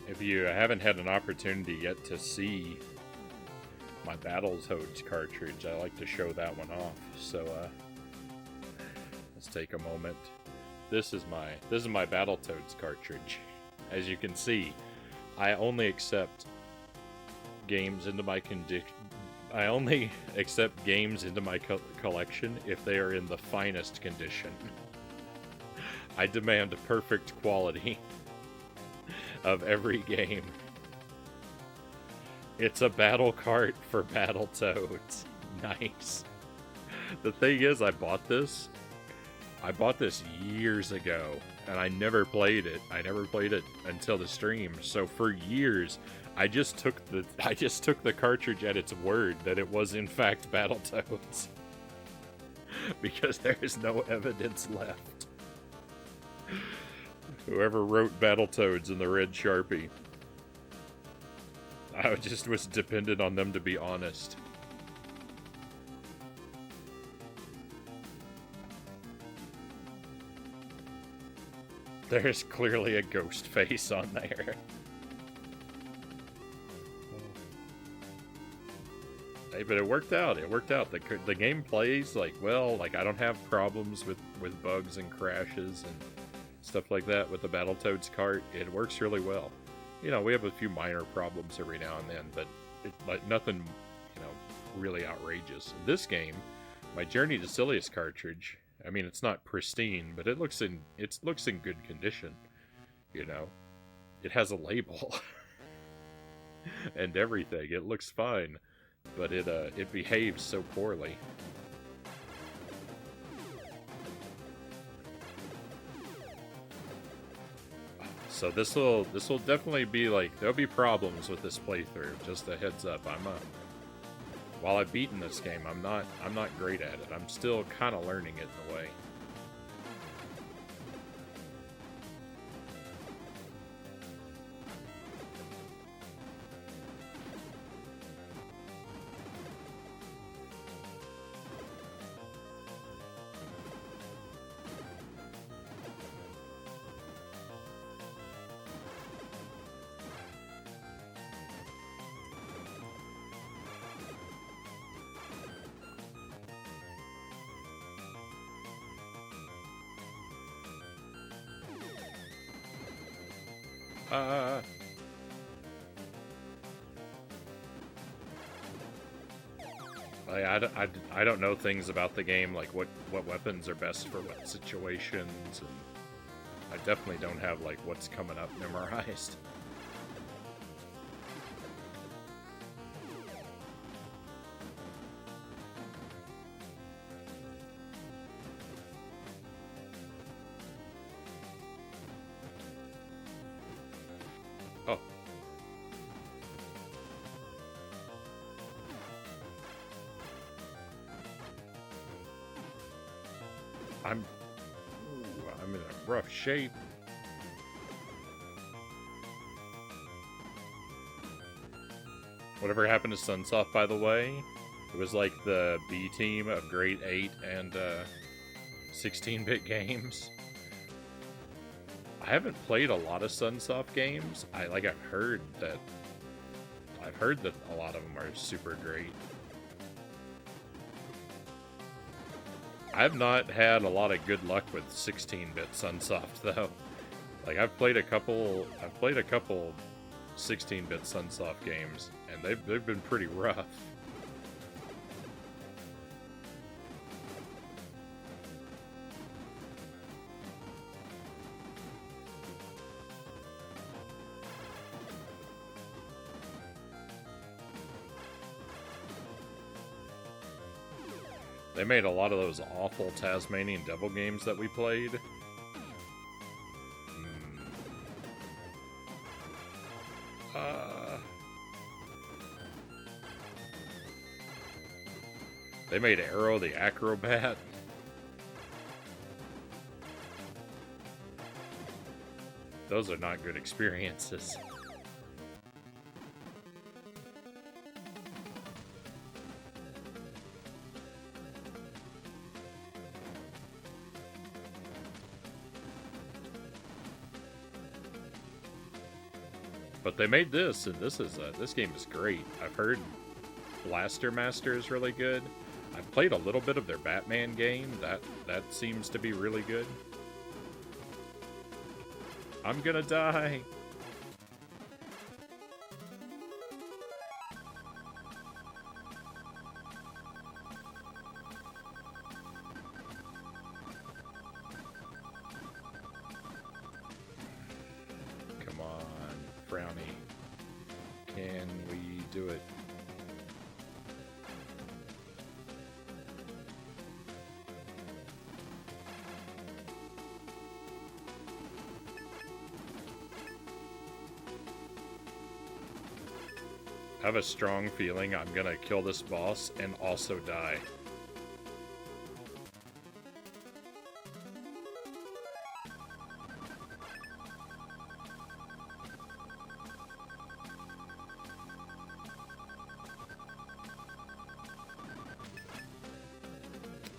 If you haven't had an opportunity yet to see my Battletoads cartridge, I like to show that one off. So let's take a moment. This is my Battletoads cartridge. As you can see, I only accept games into my collection if they are in the finest condition. I demand perfect quality of every game. It's a battle cart for Battletoads. Nice. The thing is, I bought this years ago, and I never played it. I never played it until the stream. So for years, I just took the cartridge at its word that it was in fact Battletoads. Because there is no evidence left. Whoever wrote Battletoads in the red Sharpie, I just was dependent on them to be honest. There's clearly a ghost face on there. Hey, but it worked out. It worked out. The game plays like well. Like I don't have problems with bugs and crashes and stuff like that with the Battletoads cart. It works really well. You know, we have a few minor problems every now and then, but like nothing, really outrageous. This game, my Journey to Silius cartridge. I mean, it's not pristine, but it looks in good condition. You know, it has a label and everything. It looks fine, but it behaves so poorly. So this will definitely be like there'll be problems with this playthrough. Just a heads up. While I've beaten this game, I'm not great at it. I'm still kind of learning it in a way. I don't know things about the game, like what weapons are best for what situations, and I definitely don't have like what's coming up memorized. Oh. I'm in a rough shape. Whatever happened to Sunsoft, by the way? It was like the B team of grade 8 and 16-bit games. I haven't played a lot of Sunsoft games. I've heard that a lot of them are super great. I've not had a lot of good luck with 16-bit Sunsoft though. Like I've played a couple 16-bit Sunsoft games, and they've been pretty rough. They made a lot of those awful Tasmanian Devil games that we played. They made Arrow the Acrobat. Those are not good experiences. But they made this, and this game is great. I've heard Blaster Master is really good. I've played a little bit of their Batman game. That seems to be really good. I'm gonna die. Come on, Frownie. Can we do it? I have a strong feeling I'm gonna kill this boss and also die.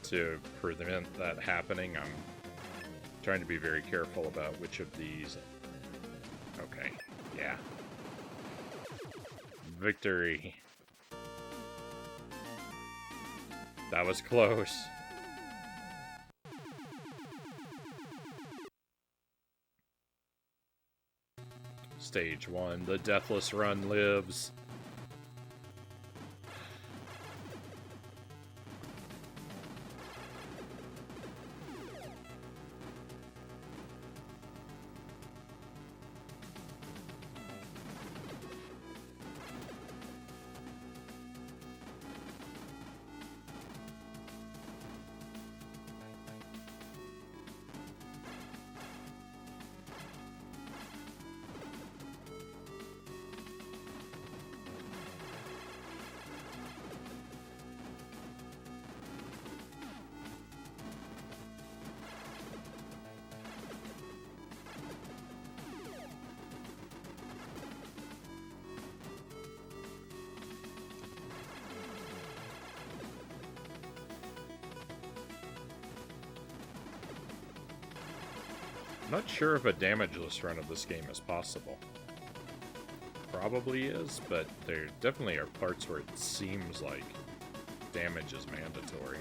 To prevent that happening, I'm trying to be very careful about which of these. Okay, yeah. Victory. That was close. Stage 1, the Deathless Run lives. I'm not sure if a damageless run of this game is possible. Probably is, but there definitely are parts where it seems like damage is mandatory.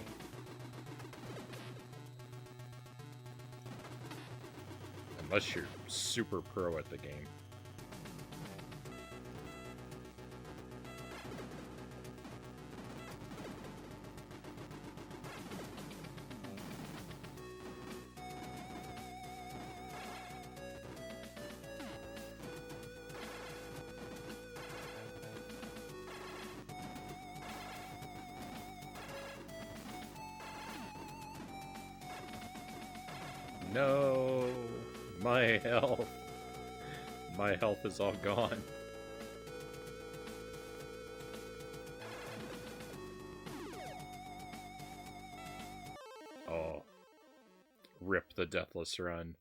Unless you're super pro at the game. No, my health. My health is all gone. Oh, rip the Deathless Run.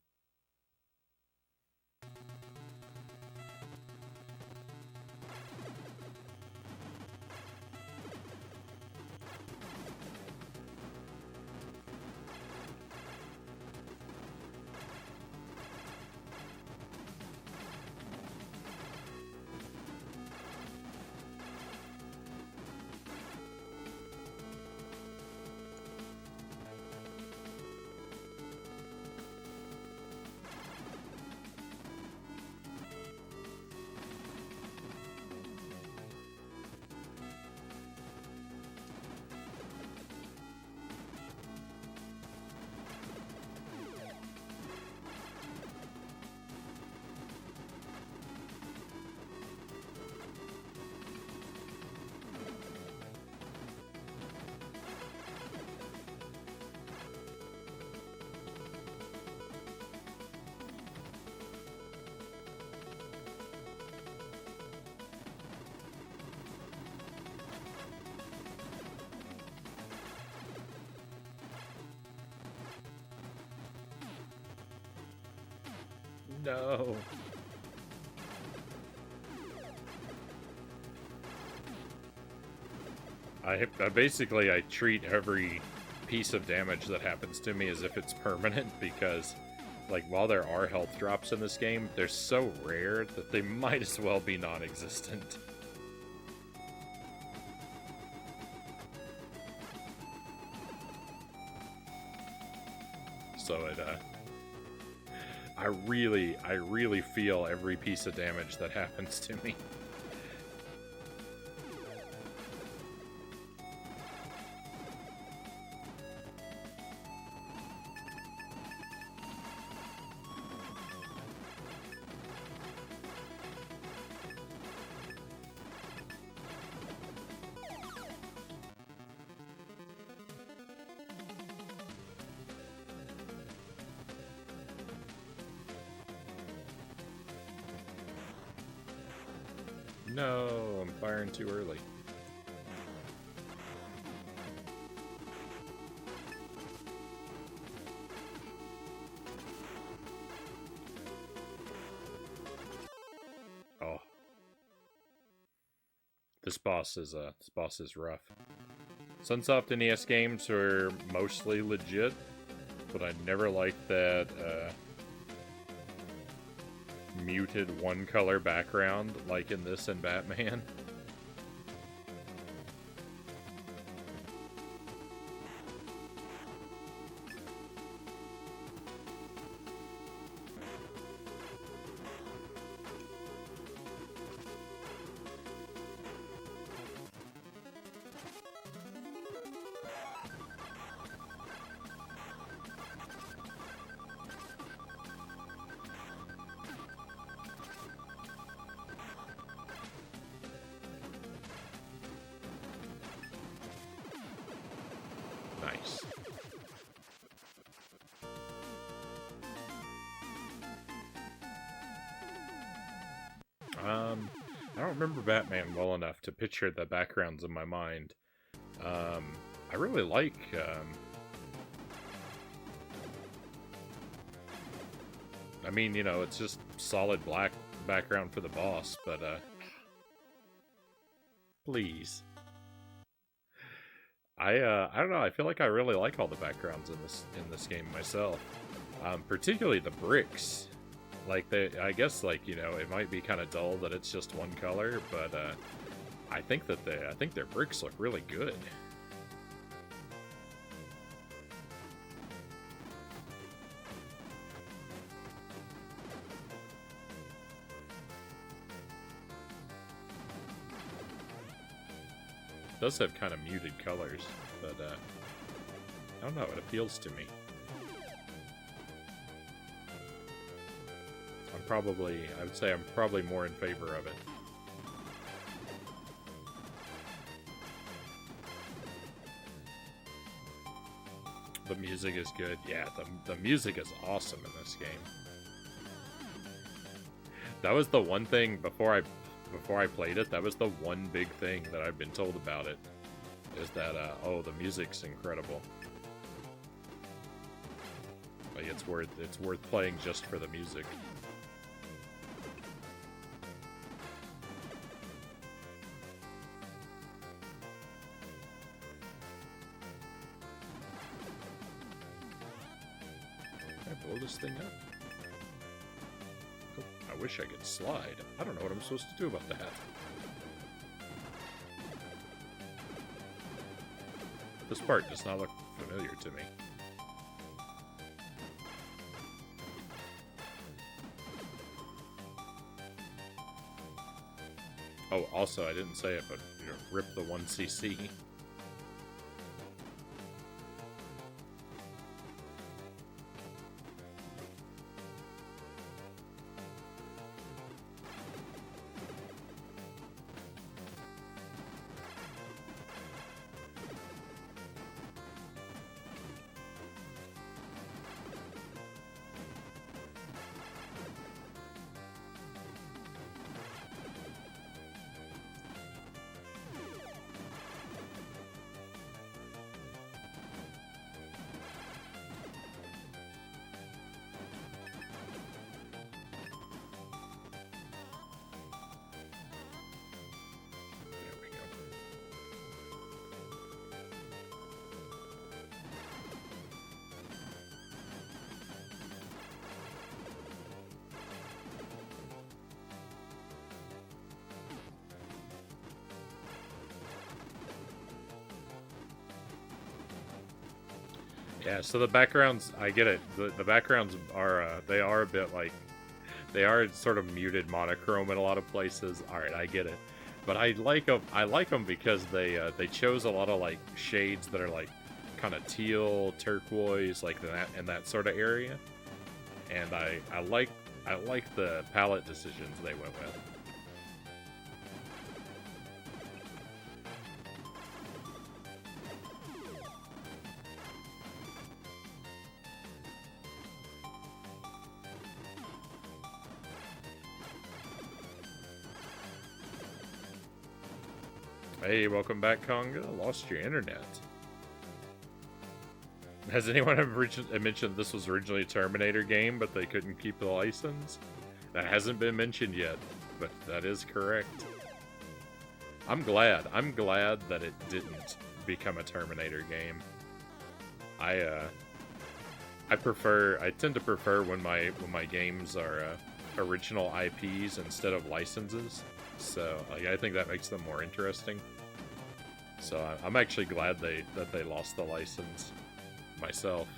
No. I basically treat every piece of damage that happens to me as if it's permanent, because like, while there are health drops in this game, they're so rare that they might as well be non-existent. So it, I really feel every piece of damage that happens to me. No, I'm firing too early. Oh. This boss is rough. Sunsoft NES games are mostly legit, but I never liked that muted one color background like in this and Batman. Nice. I don't remember Batman well enough to picture the backgrounds in my mind. I really like, I mean, you know, it's just solid black background for the boss, but, please. I don't know, I feel like I really like all the backgrounds in this game myself. Particularly the bricks. Like, I guess, like, you know, it might be kind of dull that it's just one color, but, I think their bricks look really good. It does have kind of muted colors, but, I don't know, it appeals to me. I would say I'm probably more in favor of it. The music is good. Yeah, the music is awesome in this game. That was the one thing before I played it. That was the one big thing that I've been told about it. Is that oh, the music's incredible. Like it's worth playing just for the music. Blow this thing up? Oh, I wish I could slide. I don't know what I'm supposed to do about that. This part does not look familiar to me. Oh, also, I didn't say it, but you know, rip the 1cc. Yeah, so the backgrounds, I get it. The backgrounds are they are a bit like they are sort of muted monochrome in a lot of places. All right, I get it, but I like them. I like them because they chose a lot of like shades that are like kind of teal, turquoise, like that in that sort of area, and I like the palette decisions they went with. Hey, welcome back, Conga. Lost your internet. Has anyone ever mentioned this was originally a Terminator game, but they couldn't keep the license? That hasn't been mentioned yet, but that is correct. I'm glad. I'm glad that it didn't become a Terminator game. I tend to prefer when my games are original IPs instead of licenses. So like, I think that makes them more interesting. So I'm actually glad that they lost the license myself.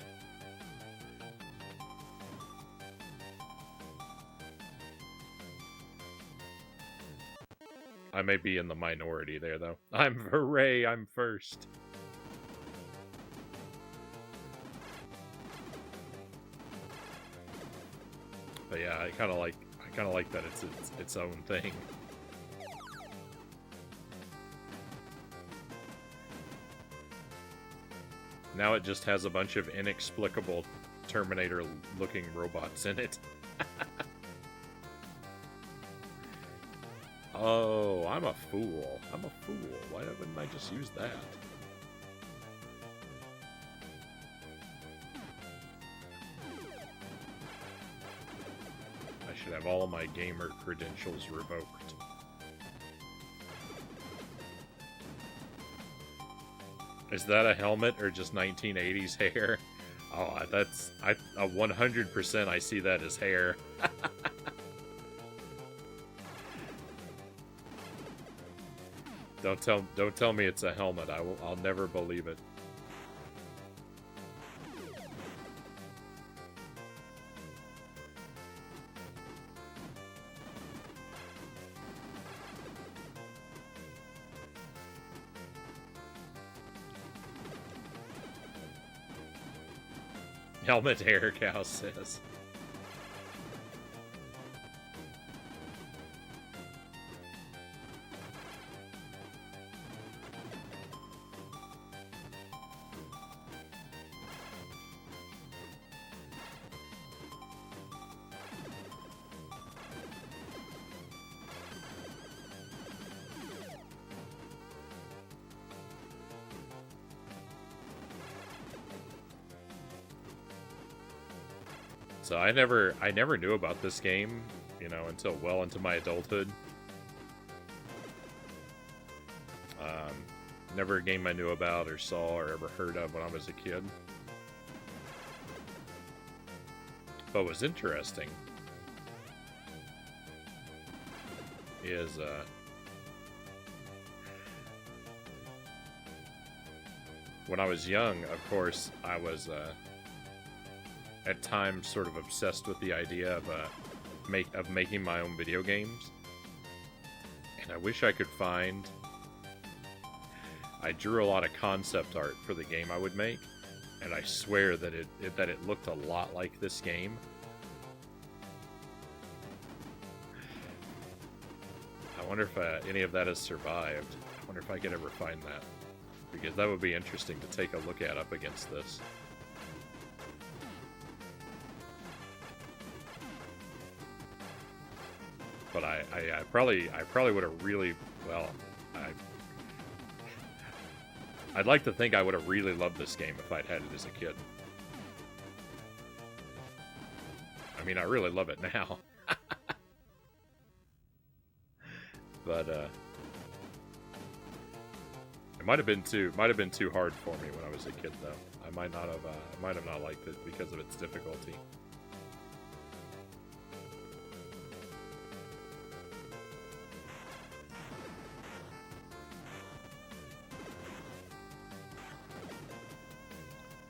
I may be in the minority there though. Hooray, I'm first. But yeah, I kind of like that it's its own thing. Now it just has a bunch of inexplicable Terminator-looking robots in it. Oh, I'm a fool. I'm a fool. Why wouldn't I just use that? I should have all my gamer credentials revoked. Is that a helmet or just 1980s hair? Oh, that's 100% I see that as hair. Don't tell me it's a helmet. I'll never believe it. Helmet hair, Cow says. So I never knew about this game, you know, until well into my adulthood. Never a game I knew about or saw or ever heard of when I was a kid. But what's interesting is when I was young, of course, I was at times sort of obsessed with the idea of making my own video games. And I wish I could find... I drew a lot of concept art for the game I would make, and I swear that it looked a lot like this game. I wonder if any of that has survived. I wonder if I could ever find that, because that would be interesting to take a look at up against this. But I probably would have really, well, I'd like to think I would have really loved this game if I'd had it as a kid. I mean, I really love it now. But it might have been too hard for me when I was a kid, though. I might have not liked it because of its difficulty.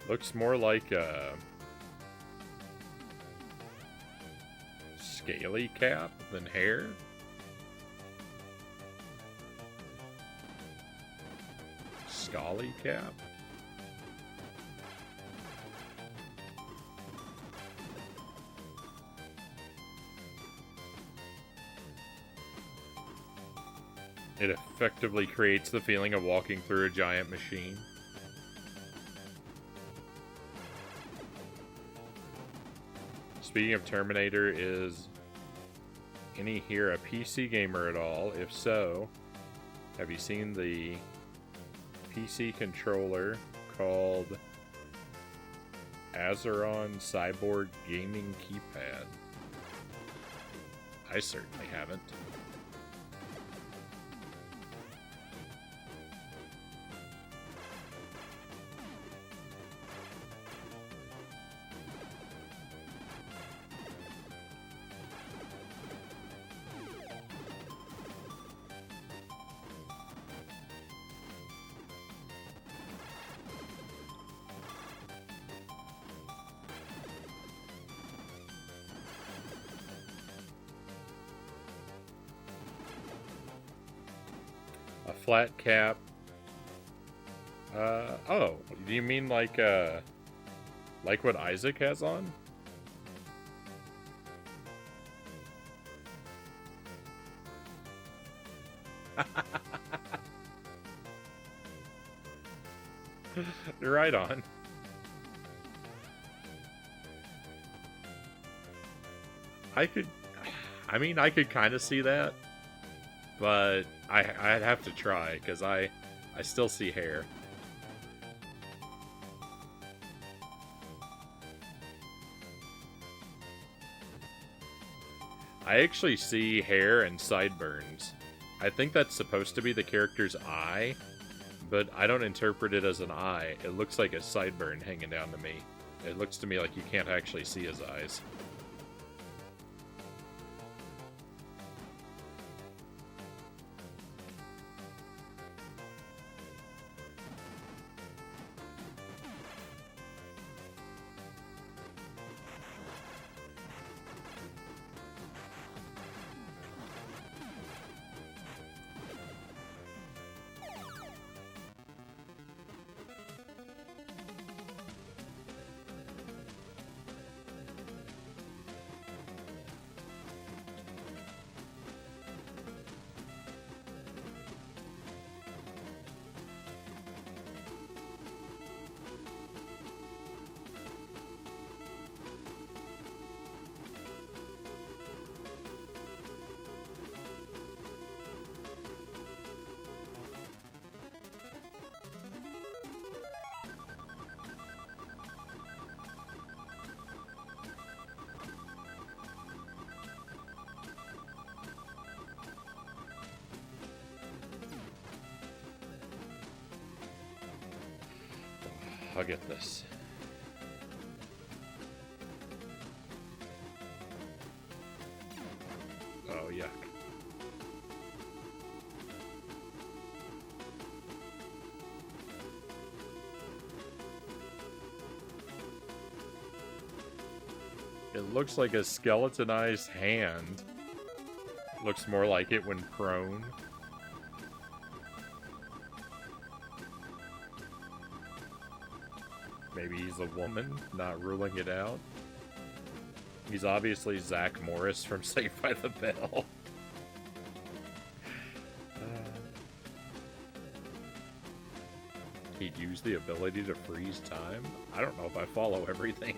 Looks more like a scaly cap than hair. Scaly cap. It effectively creates the feeling of walking through a giant machine. Speaking of Terminator, is any here a PC gamer at all? If so, have you seen the PC controller called Azeron Cyborg Gaming Keypad? I certainly haven't. A flat cap. Oh, do you mean like what Isaac has on? Right on. I could kind of see that, but I'd have to try, because I still see hair. I actually see hair and sideburns. I think that's supposed to be the character's eye, but I don't interpret it as an eye. It looks like a sideburn hanging down to me. It looks to me like you can't actually see his eyes. I'll get this. Oh, yuck. It looks like a skeletonized hand. Looks more like it when prone. Maybe he's a woman, not ruling it out. He's obviously Zach Morris from Saved by the Bell. He'd use the ability to freeze time? I don't know if I follow everything.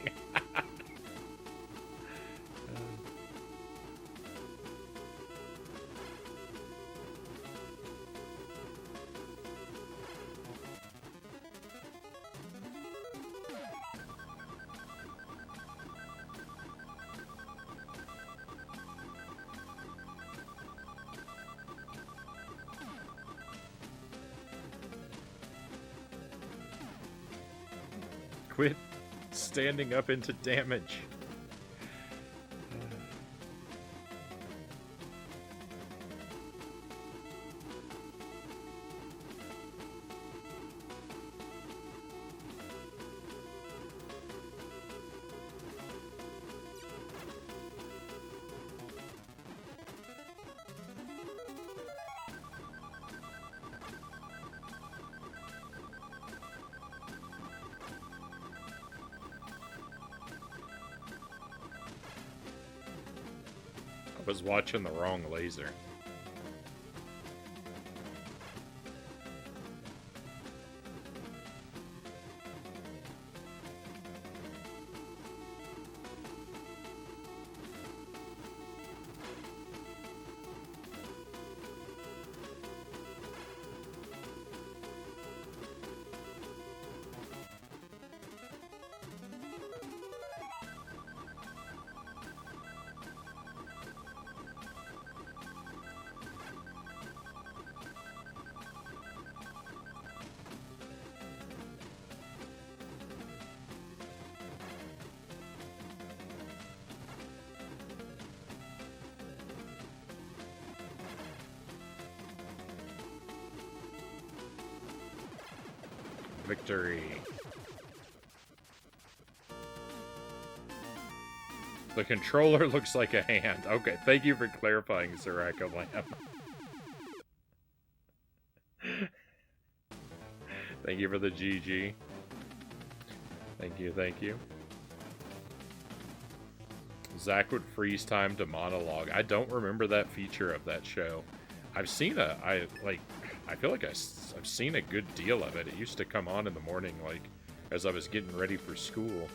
Quit standing up into damage. was watching the wrong laser. Victory. The controller looks like a hand. Okay, thank you for clarifying, Siraka Lamb. Thank you for the GG. Thank you, thank you. Zach would freeze time to monologue. I don't remember that feature of that show. I've seen I feel like I've seen a good deal of it. It used to come on in the morning, like, as I was getting ready for school.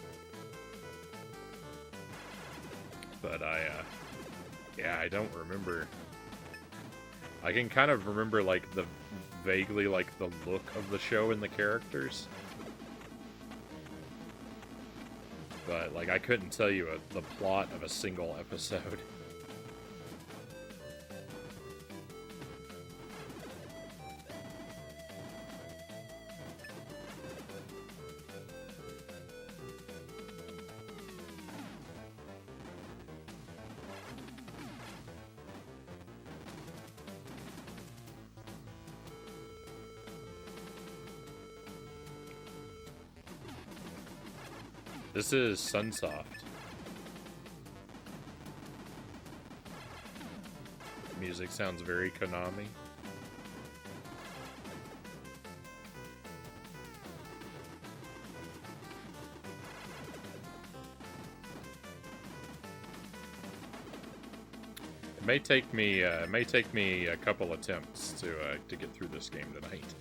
But yeah, I don't remember. I can kind of remember, like, vaguely, like, the look of the show and the characters. But, like, I couldn't tell you the plot of a single episode. This is Sunsoft. Music sounds very Konami. It may take me a couple attempts to get through this game tonight.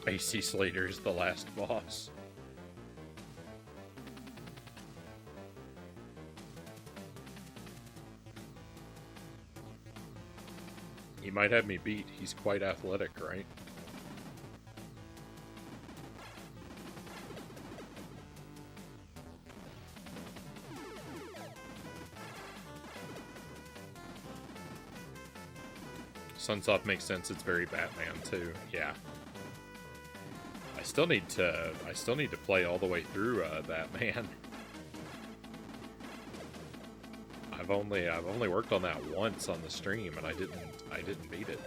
AC Slater's the last boss. He might have me beat. He's quite athletic, right? Sunsoft makes sense. It's very Batman too. Yeah. I still need to play all the way through Batman. I've only worked on that once on the stream, and I didn't beat it.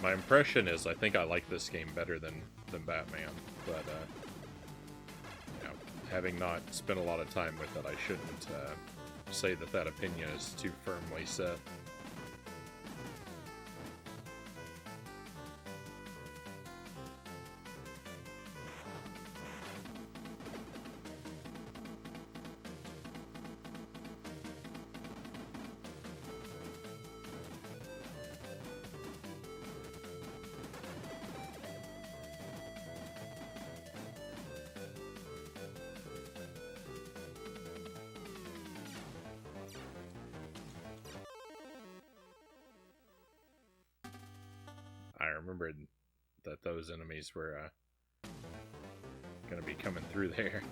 My impression is I think I like this game better than Batman, but you know, having not spent a lot of time with it, I shouldn't say that opinion is too firmly set. I remembered that those enemies were gonna be coming through there.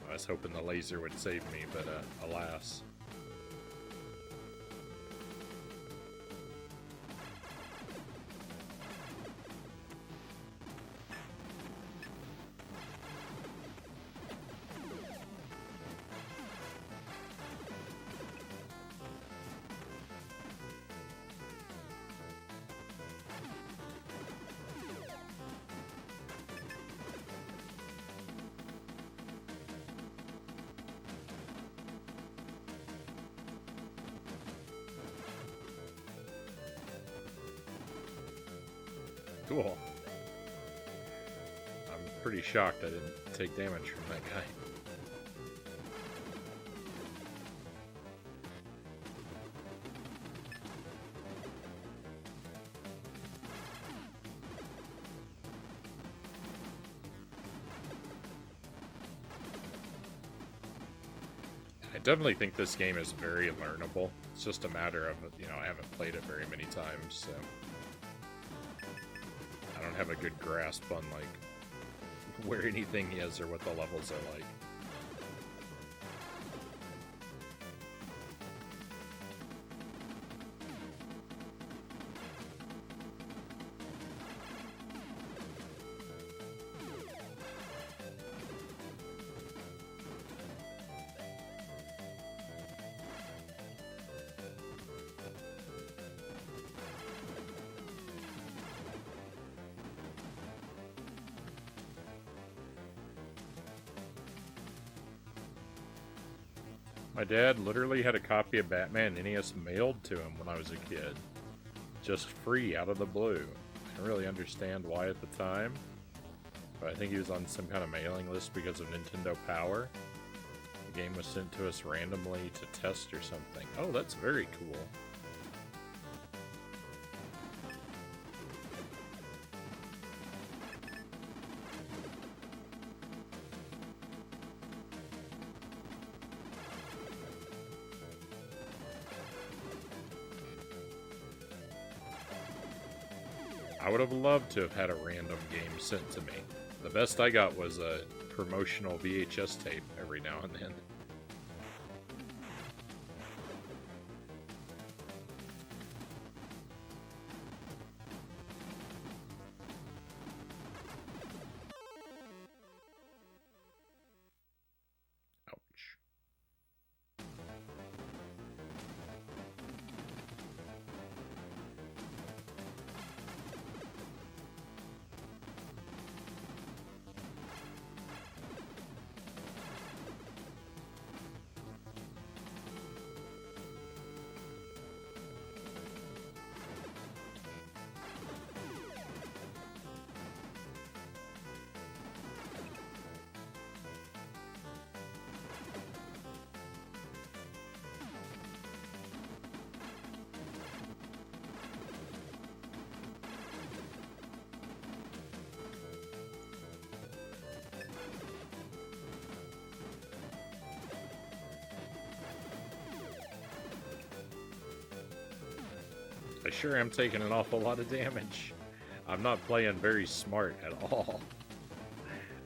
I was hoping the laser would save me, but alas. Cool. I'm pretty shocked I didn't take damage from that guy. I definitely think this game is very learnable. It's just a matter of, I haven't played it very many times, so I don't have a good grasp on, like, where anything is or what the levels are like. My dad literally had a copy of Batman NES mailed to him when I was a kid. Just free, out of the blue. I don't really understand why at the time, but I think he was on some kind of mailing list because of Nintendo Power. The game was sent to us randomly to test or something. Oh, that's very cool. I would have loved to have had a random game sent to me. The best I got was a promotional VHS tape every now and then. Ouch. I sure am taking an awful lot of damage. I'm not playing very smart at all.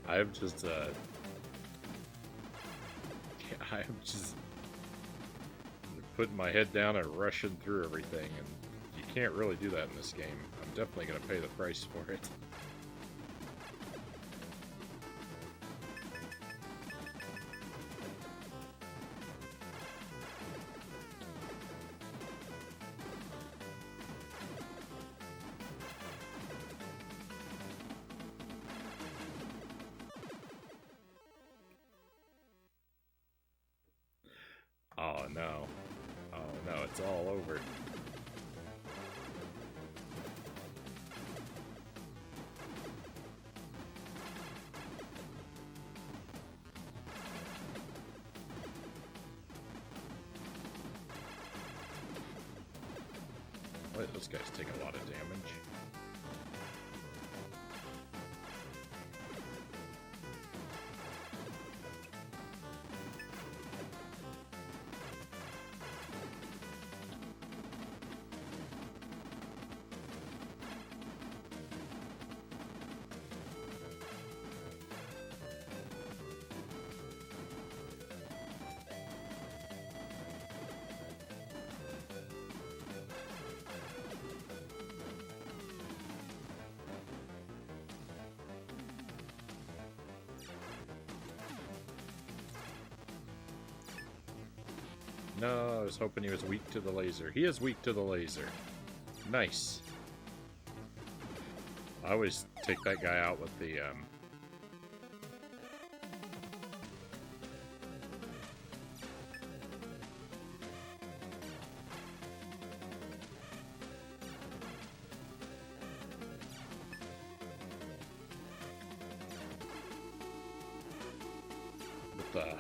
I'm just, I'm just putting my head down and rushing through everything, and you can't really do that in this game. I'm definitely going to pay the price for it. Oh no. Oh no, it's all over. Wait, this guy's taking a lot of damage. No, I was hoping he was weak to the laser. He is weak to the laser. Nice. I always take that guy out with the,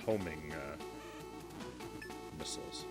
homing missiles.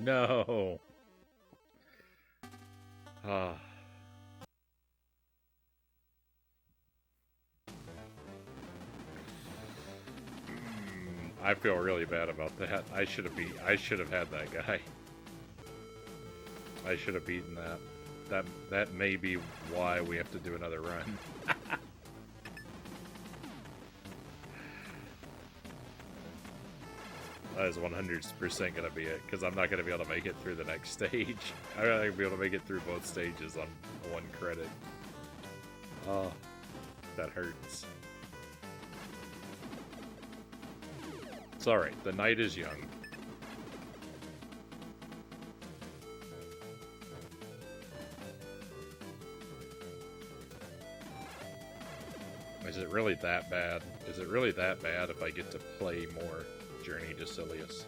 No. Ah. I feel really bad about that. I should have had that guy. I should have beaten that. That may be why we have to do another run. That is 100% going to be it, because I'm not going to be able to make it through the next stage. I'm not going to be able to make it through both stages on one credit. Oh, that hurts. It's alright, the night is young. Is it really that bad? Is it really that bad if I get to play more Journey to Silius?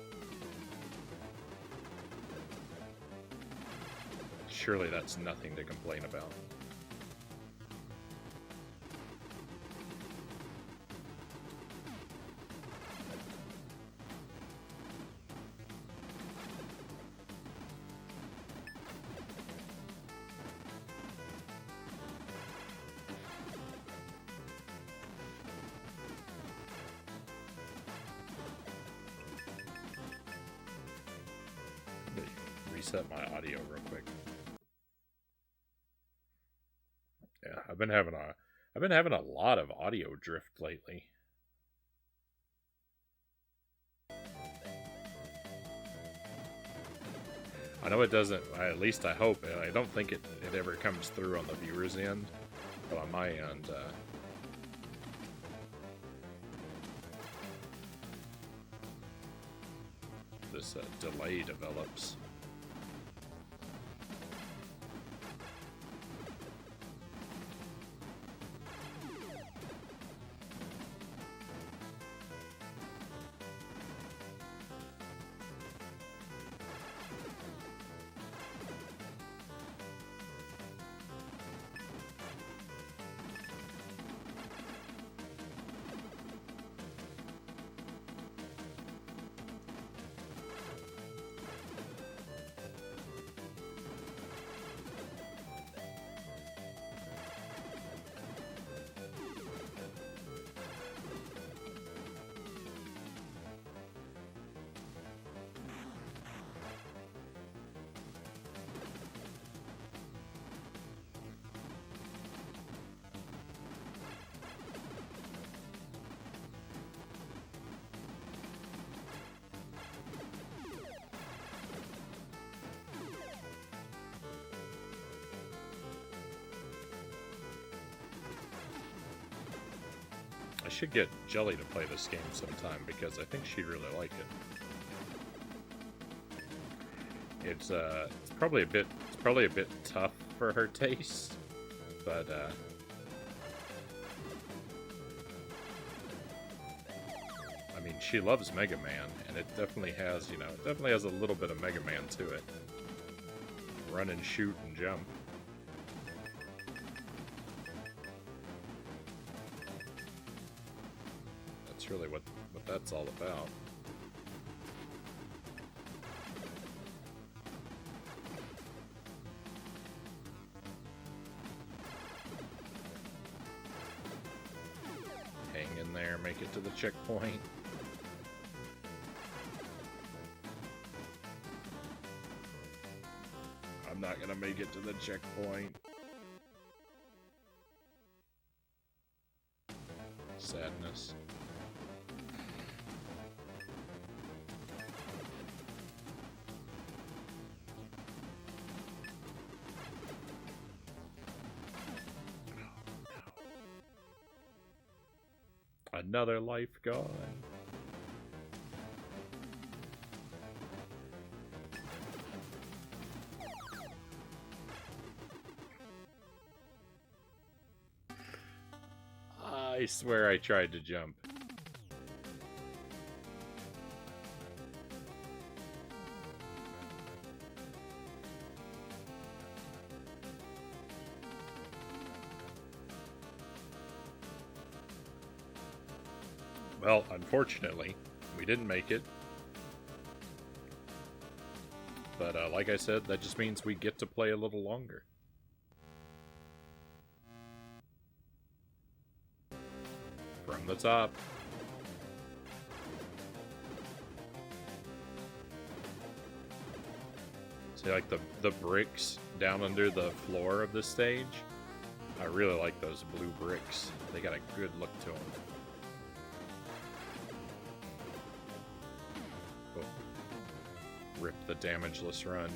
Surely that's nothing to complain about. Reset my audio real quick. Yeah, I've been having a lot of audio drift lately. I know it doesn't, at least I hope. I don't think it ever comes through on the viewer's end, but on my end, this delay develops. I should get Jelly to play this game sometime because I think she'd really like it. It's probably a bit tough for her taste, but I mean, she loves Mega Man, and it definitely has, you know, it definitely has a little bit of Mega Man to it. Run and shoot and jump. That's really what that's all about. there, make it to the checkpoint. I'm not gonna make it to the checkpoint. Sadness. Another life gone. I swear I tried to jump. Well, unfortunately, we didn't make it. But like I said, that just means we get to play a little longer. From the top. See, like the bricks down under the floor of the stage? I really like those blue bricks. They got a good look to them. Rip the damageless run.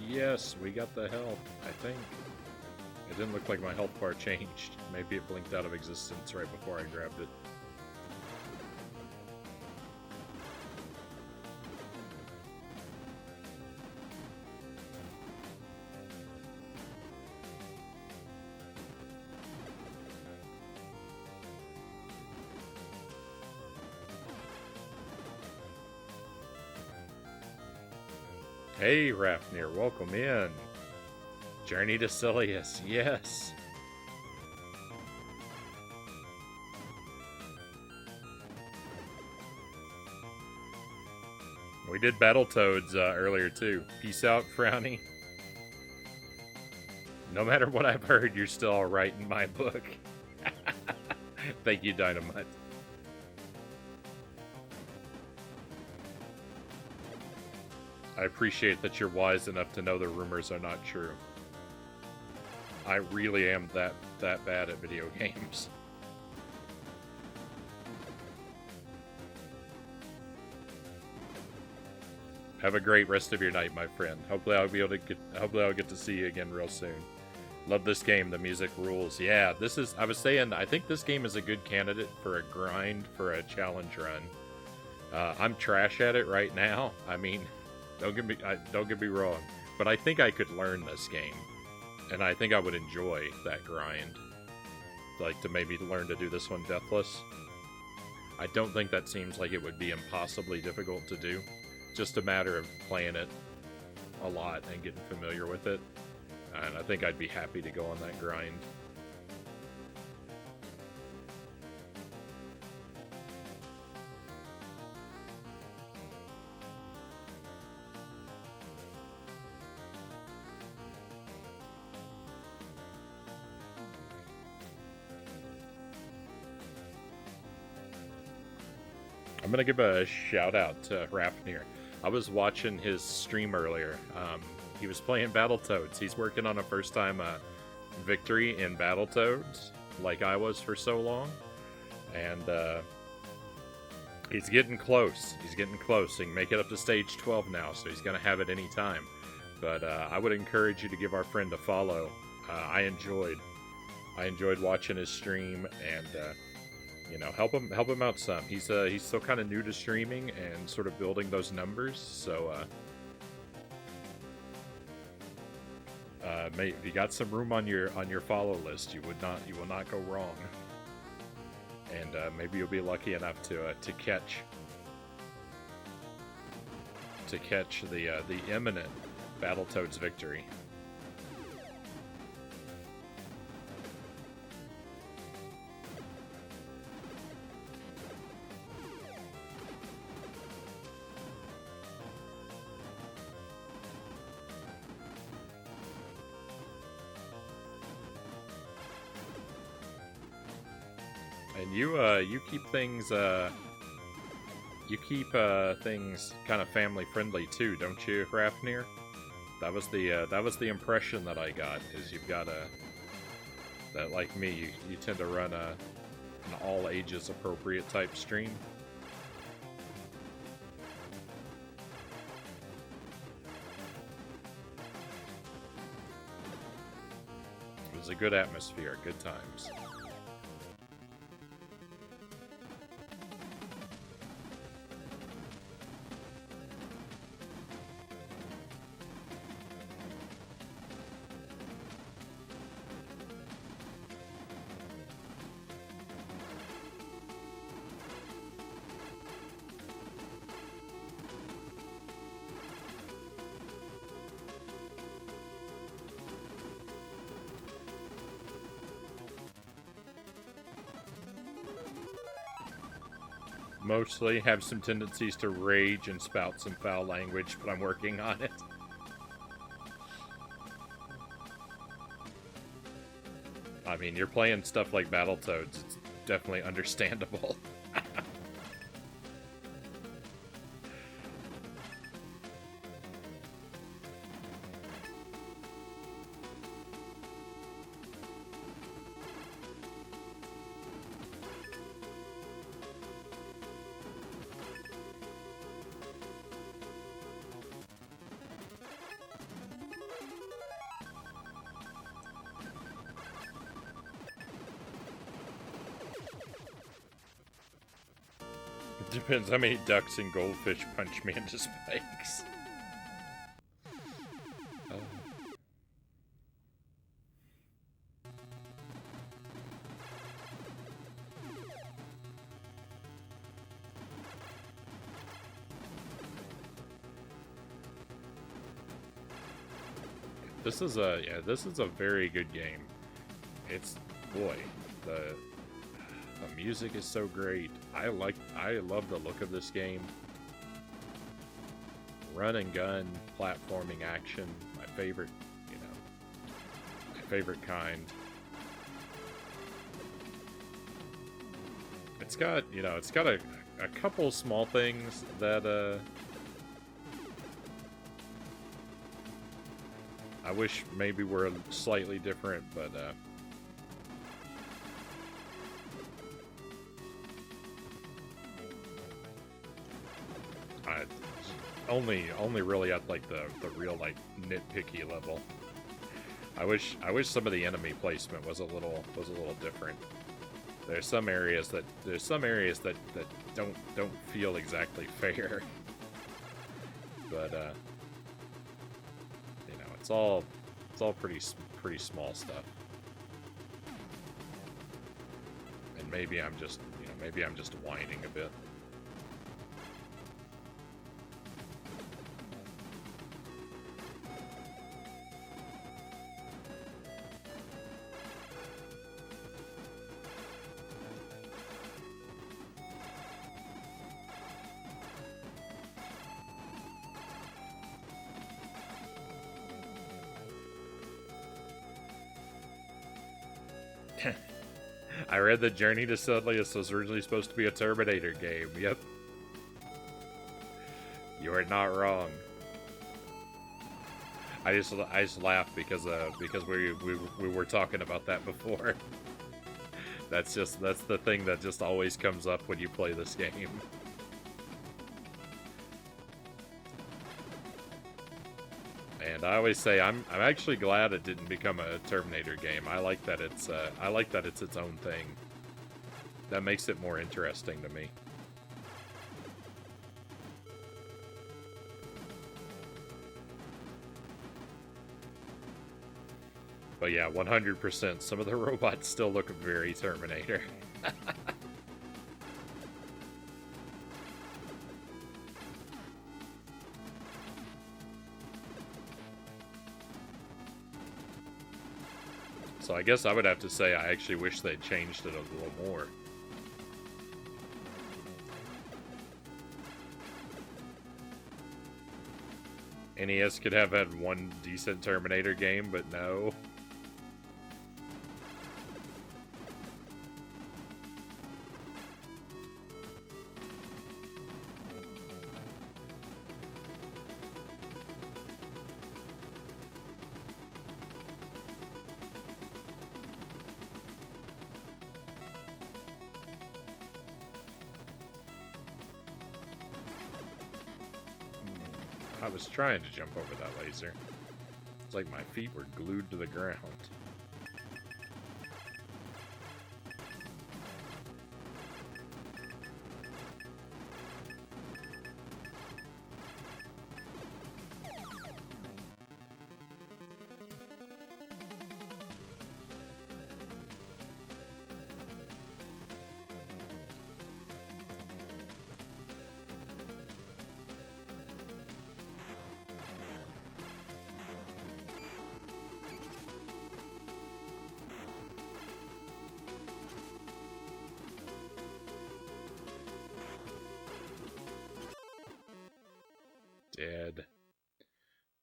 Yes, we got the health, I think. It didn't look like my health bar changed. Maybe it blinked out of existence right before I grabbed it. Hey, Rafnir, welcome in. Journey to Silius, yes. We did Battletoads earlier, too. Peace out, Frownie. No matter what I've heard, you're still alright in my book. Thank you, Dynamite. I appreciate that you're wise enough to know the rumors are not true. I really am that bad at video games. Have a great rest of your night, my friend. Hopefully I'll get to see you again real soon. Love this game. The music rules. Yeah, I was saying, I think this game is a good candidate for a grind for a challenge run. I'm trash at it right now. I mean, don't get me wrong, but I think I could learn this game, and I think I would enjoy that grind. Like, to maybe learn to do this one deathless. I don't think that seems like it would be impossibly difficult to do. Just a matter of playing it a lot and getting familiar with it. And I think I'd be happy to go on that grind. I'm going to give a shout out to Rafnir. I was watching his stream earlier. He was playing Battletoads. He's working on a first-time victory in Battletoads, like I was for so long. And he's getting close. He's getting close. He can make it up to stage 12 now, so he's going to have it any time. But I would encourage you to give our friend a follow. I enjoyed watching his stream, and You know, help him out some. He's still kind of new to streaming and sort of building those numbers. So if you got some room on your follow list, you will not go wrong. And maybe you'll be lucky enough to catch the imminent Battletoads victory. And you keep things things kind of family friendly too, don't you, Rafnir? That was the impression that I got. Is you've got that, like me, you tend to run an all ages appropriate type stream. It was a good atmosphere, good times. Mostly have some tendencies to rage and spout some foul language, but I'm working on it. I mean, you're playing stuff like Battletoads. It's definitely understandable. Depends how many ducks and goldfish punch me into spikes. Oh. This is a very good game. It's, boy, the music is so great. I love the look of this game. Run and gun, platforming action, my favorite, my favorite kind. It's got, a couple small things that, I wish maybe were slightly different, but, only really at like the real like nitpicky level. I wish some of the enemy placement was a little different. There's some areas that don't feel exactly fair. But it's all pretty small stuff. And maybe I'm just whining a bit. I read that Journey to Silius was originally supposed to be a Terminator game. Yep. You are not wrong. I just laughed because we were talking about that before. That's the thing that just always comes up when you play this game. And I always say I'm actually glad it didn't become a Terminator game. I like that it's its own thing. That makes it more interesting to me. But yeah, 100%. Some of the robots still look very Terminator. So I guess I would have to say I actually wish they'd changed it a little more. NES could have had one decent Terminator game, but no. I was trying to jump over that laser. It's like my feet were glued to the ground. Dead.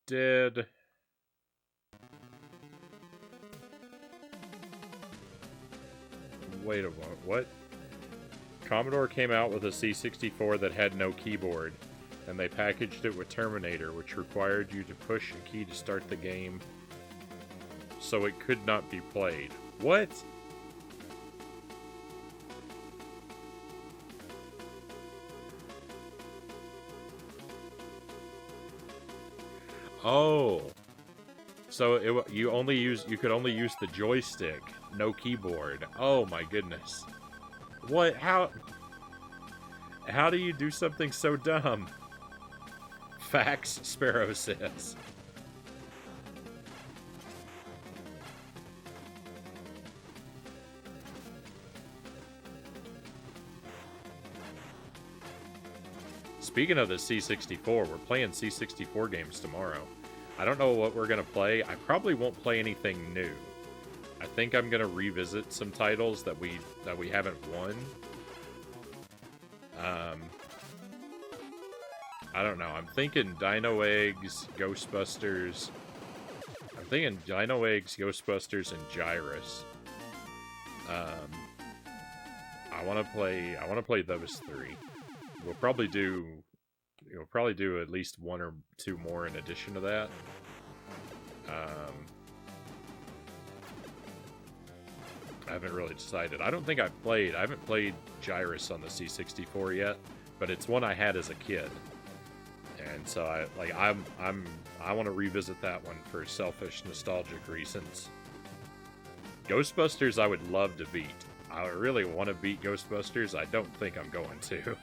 Dead. Wait a moment, what? Commodore came out with a C64 that had no keyboard, and they packaged it with Terminator, which required you to push a key to start the game, so it could not be played. What? Oh, so you could only use the joystick, no keyboard. Oh my goodness, what? How do you do something so dumb? Facts, Sparrow says. Speaking of the C64, we're playing C64 games tomorrow. I don't know what we're going to play. I probably won't play anything new. I think I'm going to revisit some titles that we haven't won. I don't know. I'm thinking Dino Eggs, Ghostbusters. I'm thinking Dino Eggs, Ghostbusters, and Gyrus. I want to play those three. We'll probably do at least one or two more in addition to that. I haven't really decided. I haven't played Gyrus on the C64 yet, but it's one I had as a kid. And so I want to revisit that one for selfish nostalgic reasons. Ghostbusters I would love to beat. I really want to beat Ghostbusters. I don't think I'm going to.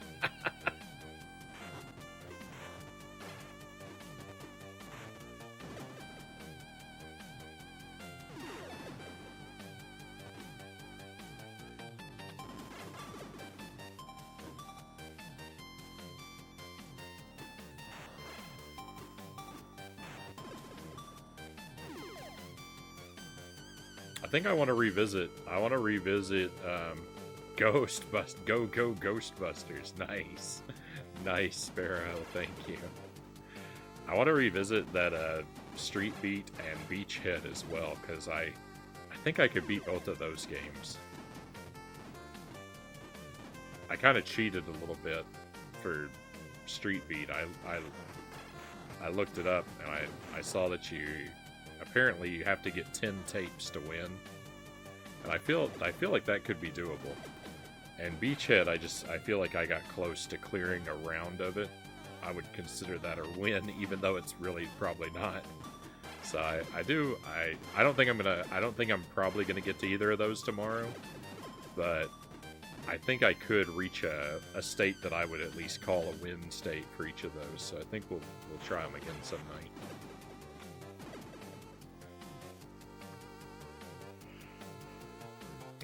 I think I want to revisit. Ghostbusters. Nice, nice, Sparrow. Thank you. I want to revisit that Street Beat and Beachhead as well, because I think I could beat both of those games. I kind of cheated a little bit for Street Beat. I looked it up and I saw that apparently you have to get 10 tapes to win, and I feel like that could be doable. And Beachhead, I feel like I got close to clearing a round of it. I would consider that a win, even though it's really probably not. So I don't think I'm probably gonna get to either of those tomorrow, but I think I could reach a state that I would at least call a win state for each of those. So I think we'll try them again some night.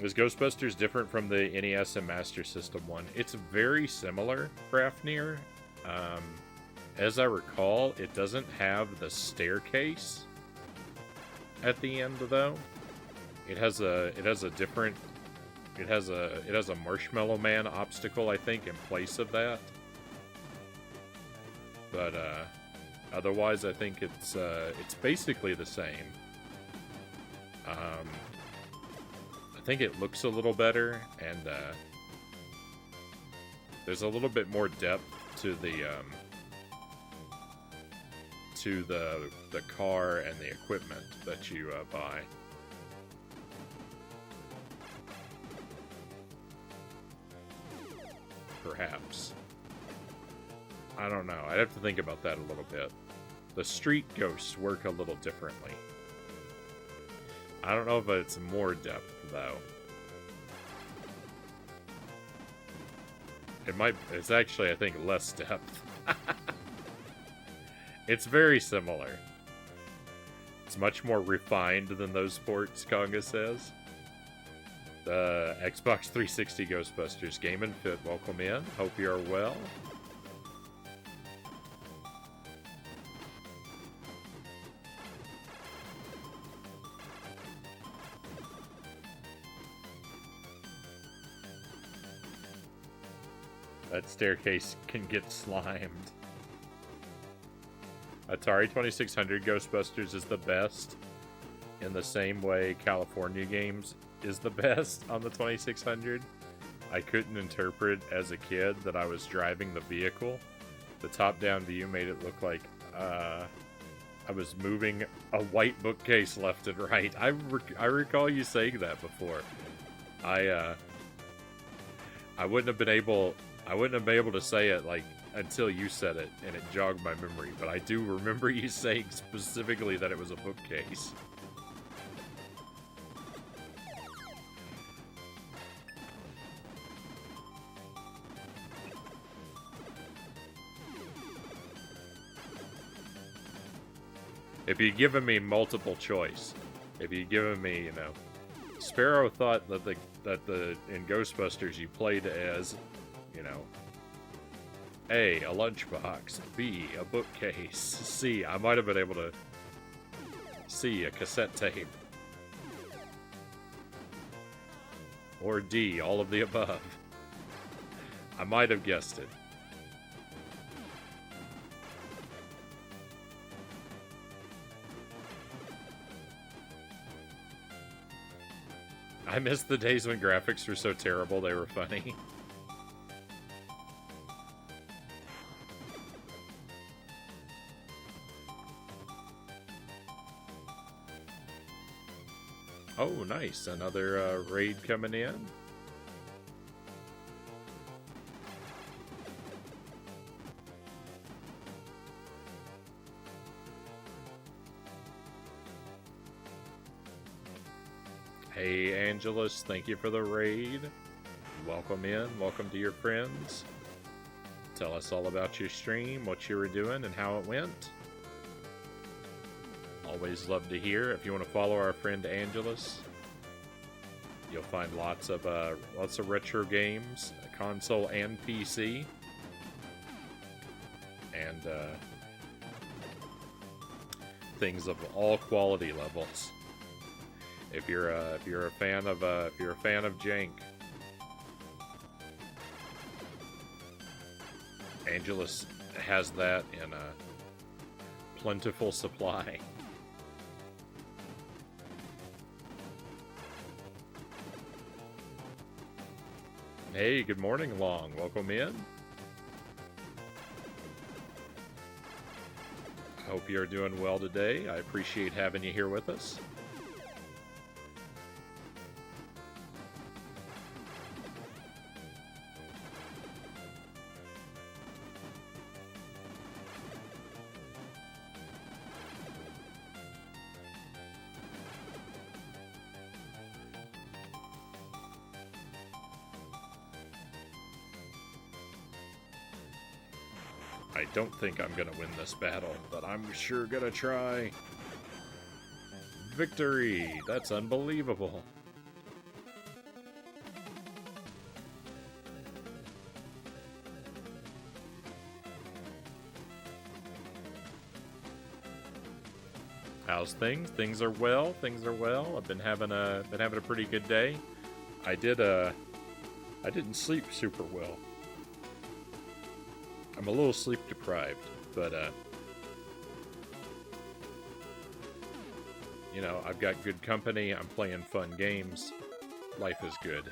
Is Ghostbusters different from the NES and Master System one? It's very similar, Frownie. As I recall, it doesn't have the staircase at the end, though. It has a different. It has a Marshmallow Man obstacle, I think, in place of that. But otherwise, I think it's basically the same. I think it looks a little better, and there's a little bit more depth to the car and the equipment that you buy. Perhaps. I don't know. I'd have to think about that a little bit. The street ghosts work a little differently. I don't know if it's more depth, though. It's actually, I think, less depth. It's very similar. It's much more refined than those ports, Conga says. The Xbox 360 Ghostbusters Game and Fit, welcome in. Hope you are well. That staircase can get slimed. Atari 2600 Ghostbusters is the best, in the same way California Games is the best on the 2600. I couldn't interpret as a kid that I was driving the vehicle. The top-down view made it look like I was moving a white bookcase left and right. I recall you saying that before. I wouldn't have been able to say it like until you said it, and it jogged my memory. But I do remember you saying specifically that it was a bookcase. If you'd given me multiple choice, if you'd given me, Sparrow thought that in Ghostbusters you played as, A, a lunchbox, B, a bookcase, C, I might have been able to C, a cassette tape, or D, all of the above. I might have guessed it. I miss the days when graphics were so terrible they were funny. Oh, nice. Another raid coming in. Hey, Angelus, thank you for the raid. Welcome in. Welcome to your friends. Tell us all about your stream, what you were doing, and how it went. Always love to hear. If you want to follow our friend Angelus, you'll find lots of retro games, console and PC, and things of all quality levels. If you're a fan of jank, Angelus has that in a plentiful supply. Hey, good morning, Long. Welcome in. I hope you're doing well today. I appreciate having you here with us. I don't think I'm gonna win this battle, but I'm sure gonna try. Victory! That's unbelievable. How's things? Things are well. Things are well. I've been having a pretty good day. I didn't sleep super well. I'm a little sleep deprived, but you know, I've got good company. I'm playing fun games. Life is good.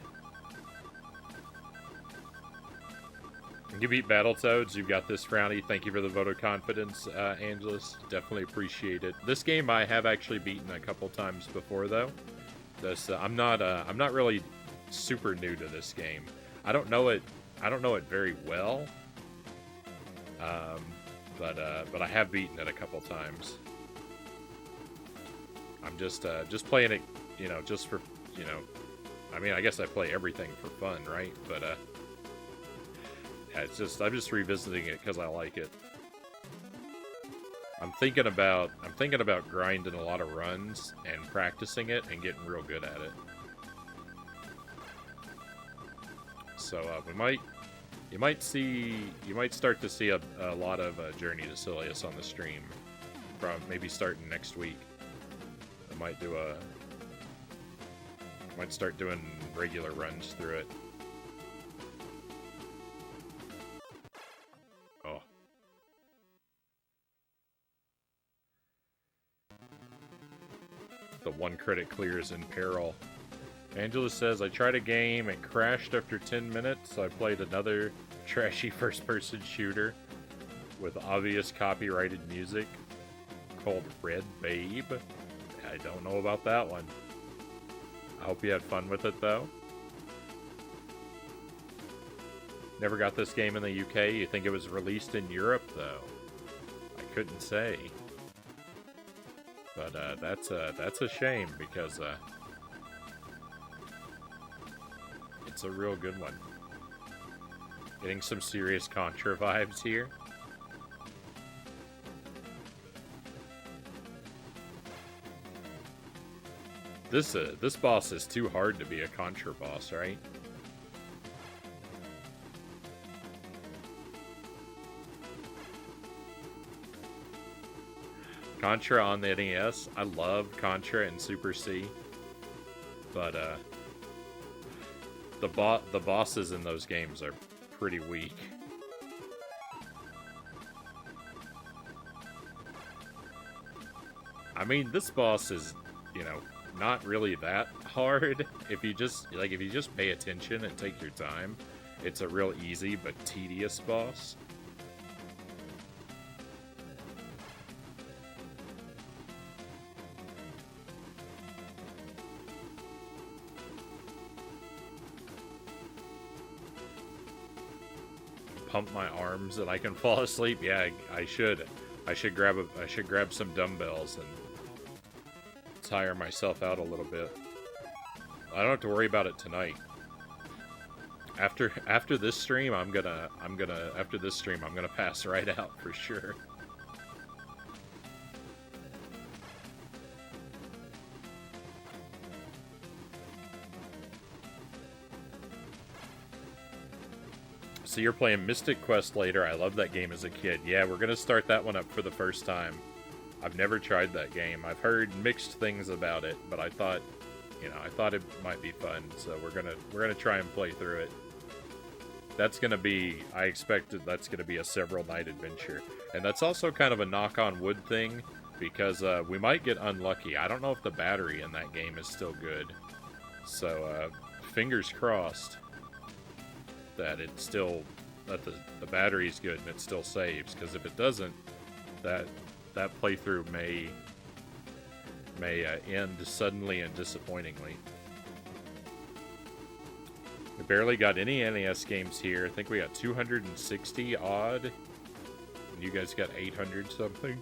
You beat Battletoads. You've got this, Frownie. Thank you for the vote of confidence, Angelus. Definitely appreciate it. This game I have actually beaten a couple times before, though. This I'm not really super new to this game. I don't know it very well. But I have beaten it a couple times. I'm just playing it, you know, just for, you know, I mean, I guess I play everything for fun, right? But yeah, I'm just revisiting it because I like it. I'm thinking about grinding a lot of runs and practicing it and getting real good at it. So you might start to see a lot of Journey to Silius on the stream, from maybe starting next week. I might start doing regular runs through it. Oh. The one credit clears in peril. Angela says, I tried a game, it crashed after 10 minutes, so I played another trashy first-person shooter with obvious copyrighted music called Red Babe. I don't know about that one. I hope you had fun with it, though. Never got this game in the UK. You think it was released in Europe, though? I couldn't say. But that's a shame, because it's a real good one. Getting some serious Contra vibes here. This boss is too hard to be a Contra boss, right? Contra on the NES. I love Contra and Super C. But the bosses in those games are pretty weak. I mean, this boss is, you know, not really that hard. If you just pay attention and take your time, it's a real easy but tedious boss. Pump my arms and I can fall asleep. Yeah, I should grab some dumbbells and tire myself out a little bit. I don't have to worry about it tonight. After this stream, I'm gonna pass right out for sure. So you're playing Mystic Quest later. I love that game as a kid. Yeah, we're gonna start that one up for the first time. I've never tried that game. I've heard mixed things about it, but I thought it might be fun. So we're gonna try and play through it. I expect that's gonna be a several night adventure, and that's also kind of a knock on wood thing because we might get unlucky. I don't know if the battery in that game is still good, so fingers crossed that the battery's good and it still saves, because if it doesn't, that playthrough may end suddenly and disappointingly. We barely got any NES games here. I think we got 260 odd, and you guys got 800 something.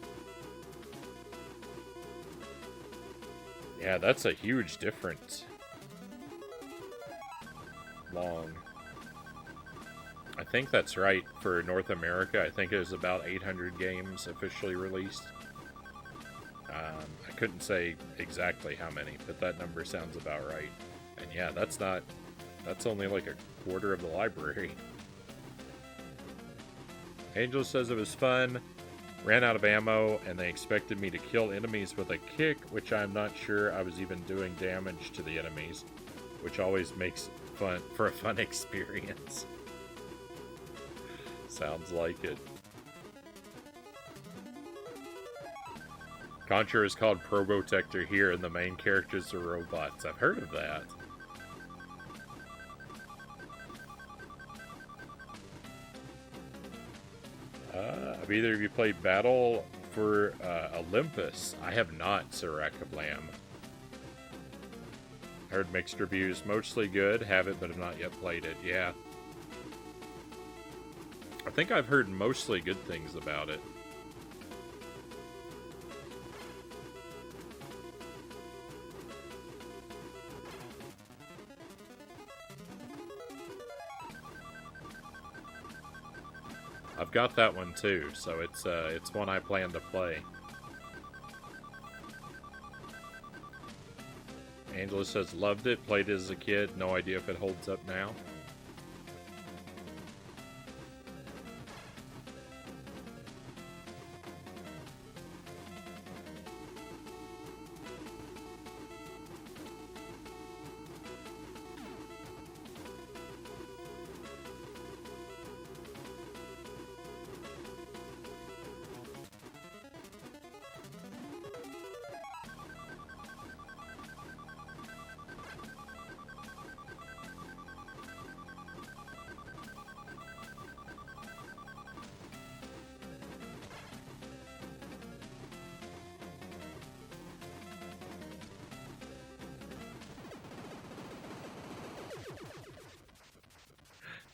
Yeah, that's a huge difference. Long. I think that's right for North America. I think it was about 800 games officially released. I couldn't say exactly how many, but that number sounds about right. And yeah, that's only like a quarter of the library. Angel says it was fun, ran out of ammo, and they expected me to kill enemies with a kick, which I'm not sure I was even doing damage to the enemies, which always makes fun for a fun experience. Sounds like it. Contra is called Probotector here, and the main characters are robots. I've heard of that. Have either of you played Battle for Olympus? I have not, Sirach of Lamb. Heard mixed reviews, mostly good. Haven't, but have not yet played it. Yeah. I think I've heard mostly good things about it. I've got that one too, so it's one I plan to play. Angela says loved it, played it as a kid, no idea if it holds up now.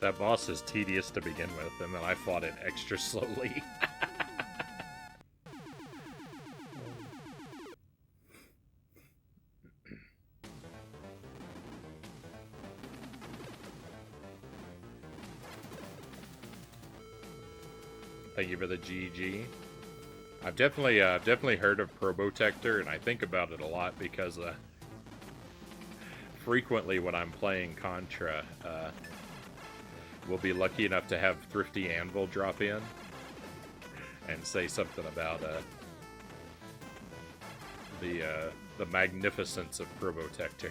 That boss is tedious to begin with, and then I fought it extra slowly. Thank you for the GG. I've definitely heard of Probotector, and I think about it a lot because frequently when I'm playing Contra, we'll be lucky enough to have Thrifty Anvil drop in and say something about the magnificence of Probotector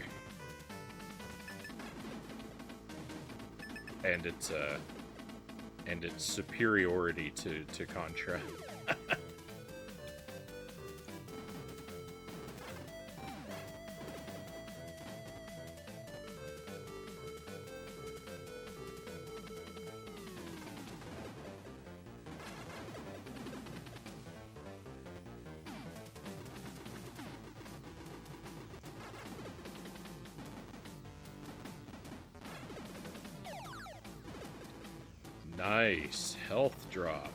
and its superiority to Contra. Nice. Health drop.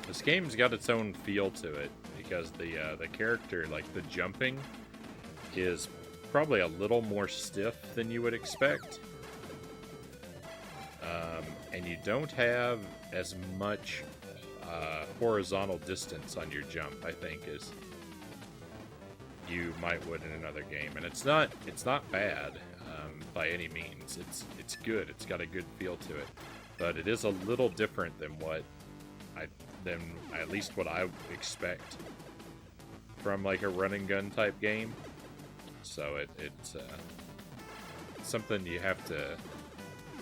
This game's got its own feel to it because the character, like the jumping, is probably a little more stiff than you would expect. And you don't have as much horizontal distance on your jump, I think, as you might would in another game. And it's not bad by any means. It's good. It's got a good feel to it, but it is a little different than at least what I expect from like a run and gun type game. So it's something you have to.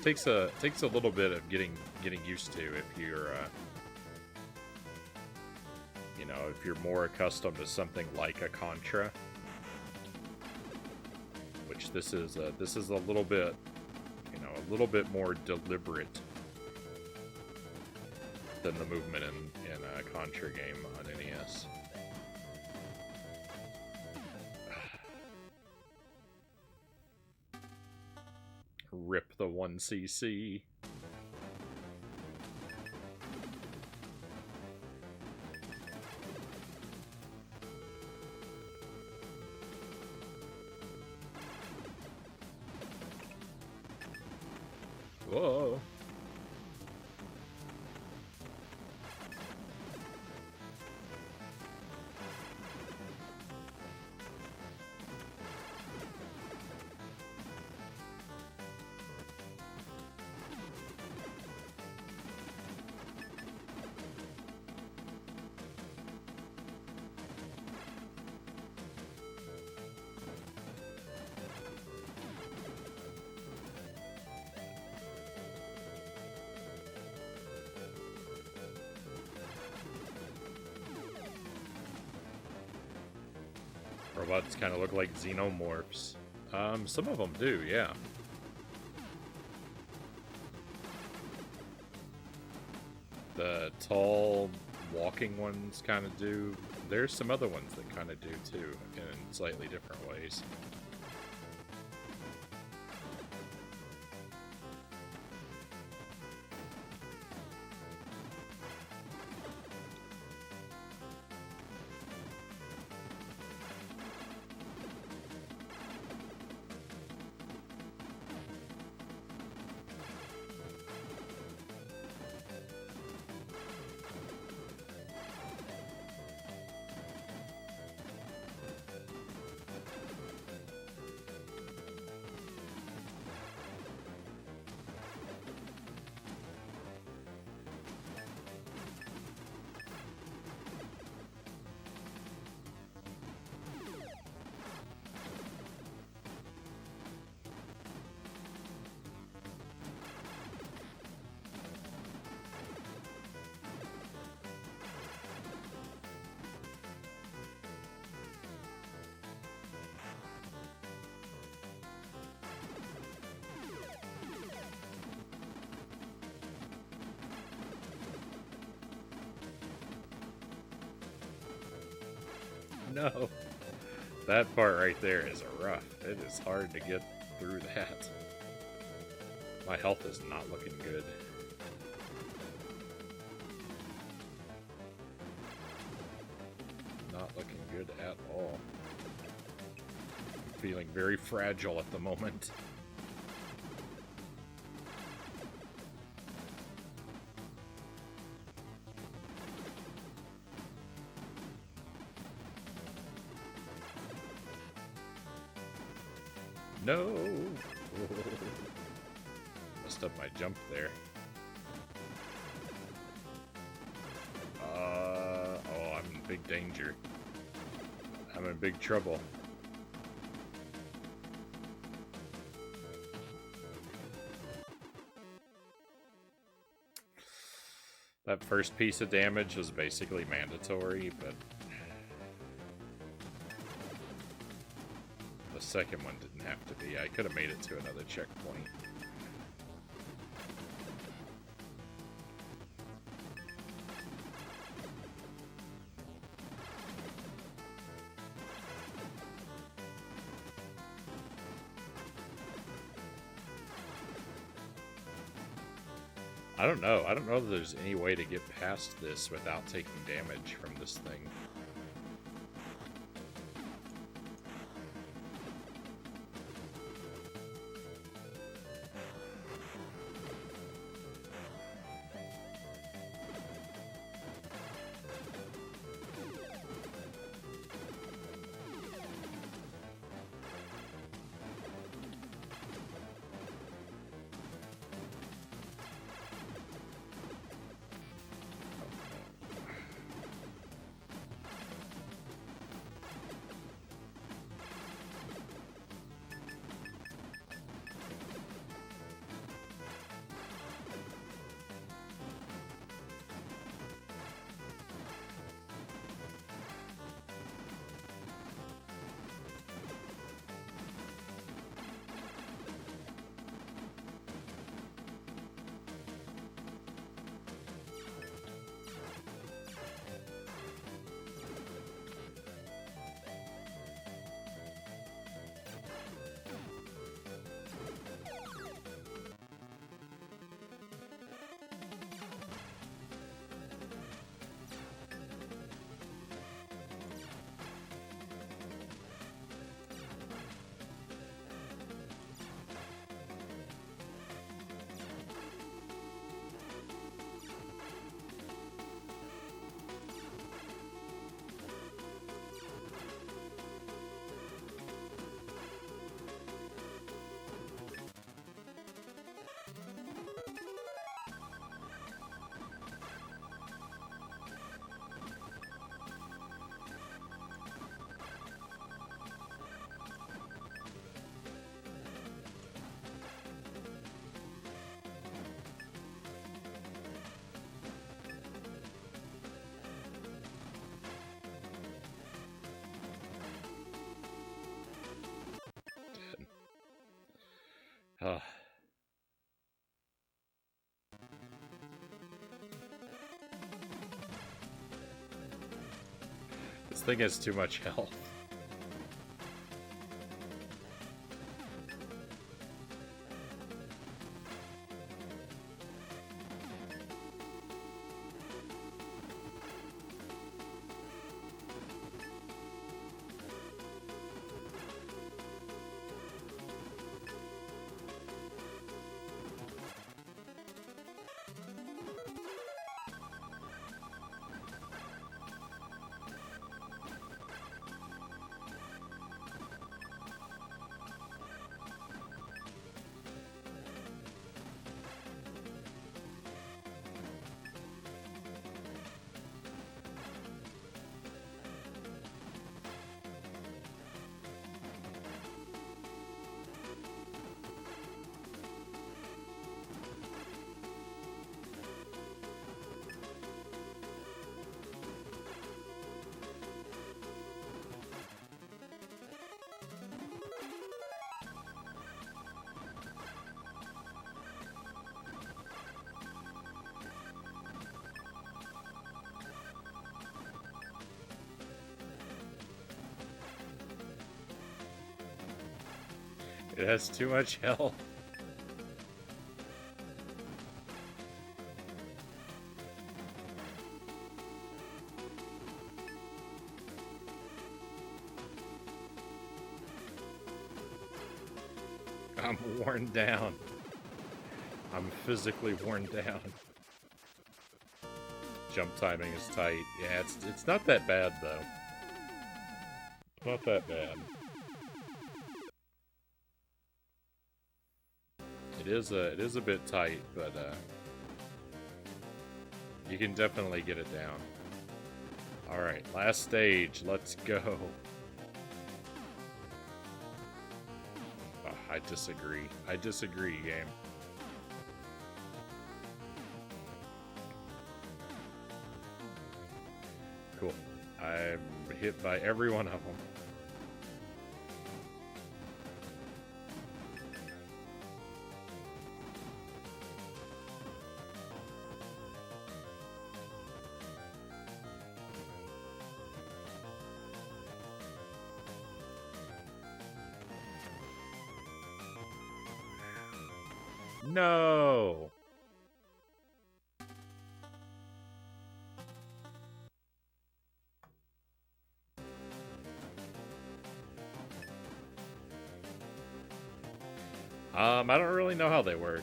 Takes a little bit of getting used to if you're if you're more accustomed to something like a Contra, which this is a little bit more deliberate than the movement in a Contra game on NES. Rip the 1cc. Whoa. Robots kind of look like xenomorphs. Some of them do, yeah. The tall, walking ones kind of do. There's some other ones that kind of do too, in slightly different ways. No. That part right there is rough. It is hard to get through that. My health is not looking good. Not looking good at all. I'm feeling very fragile at the moment. No! Messed up my jump there. Oh, I'm in big danger. I'm in big trouble. That first piece of damage was basically mandatory, but the second one didn't have to be. I could have made it to another checkpoint. I don't know. I don't know if there's any way to get past this without taking damage from this thing. Ugh. This thing has too much health. It has too much health. I'm worn down. I'm physically worn down. Jump timing is tight. Yeah, it's not that bad though. Not that bad. It is a bit tight, but you can definitely get it down. All right, last stage. Let's go. Oh, I disagree. I disagree, game. Cool. I'm hit by every one of them. No! I don't really know how they work.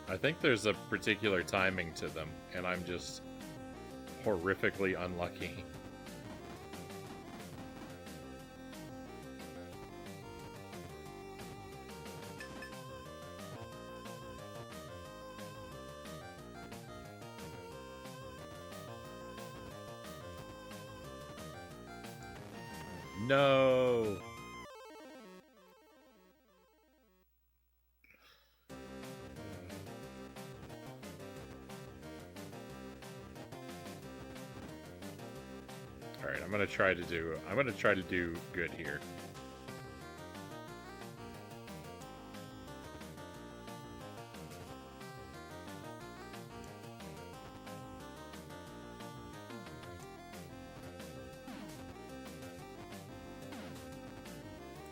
I think there's a particular timing to them, and I'm just horrifically unlucky. No! Alright, I'm gonna try to do good here.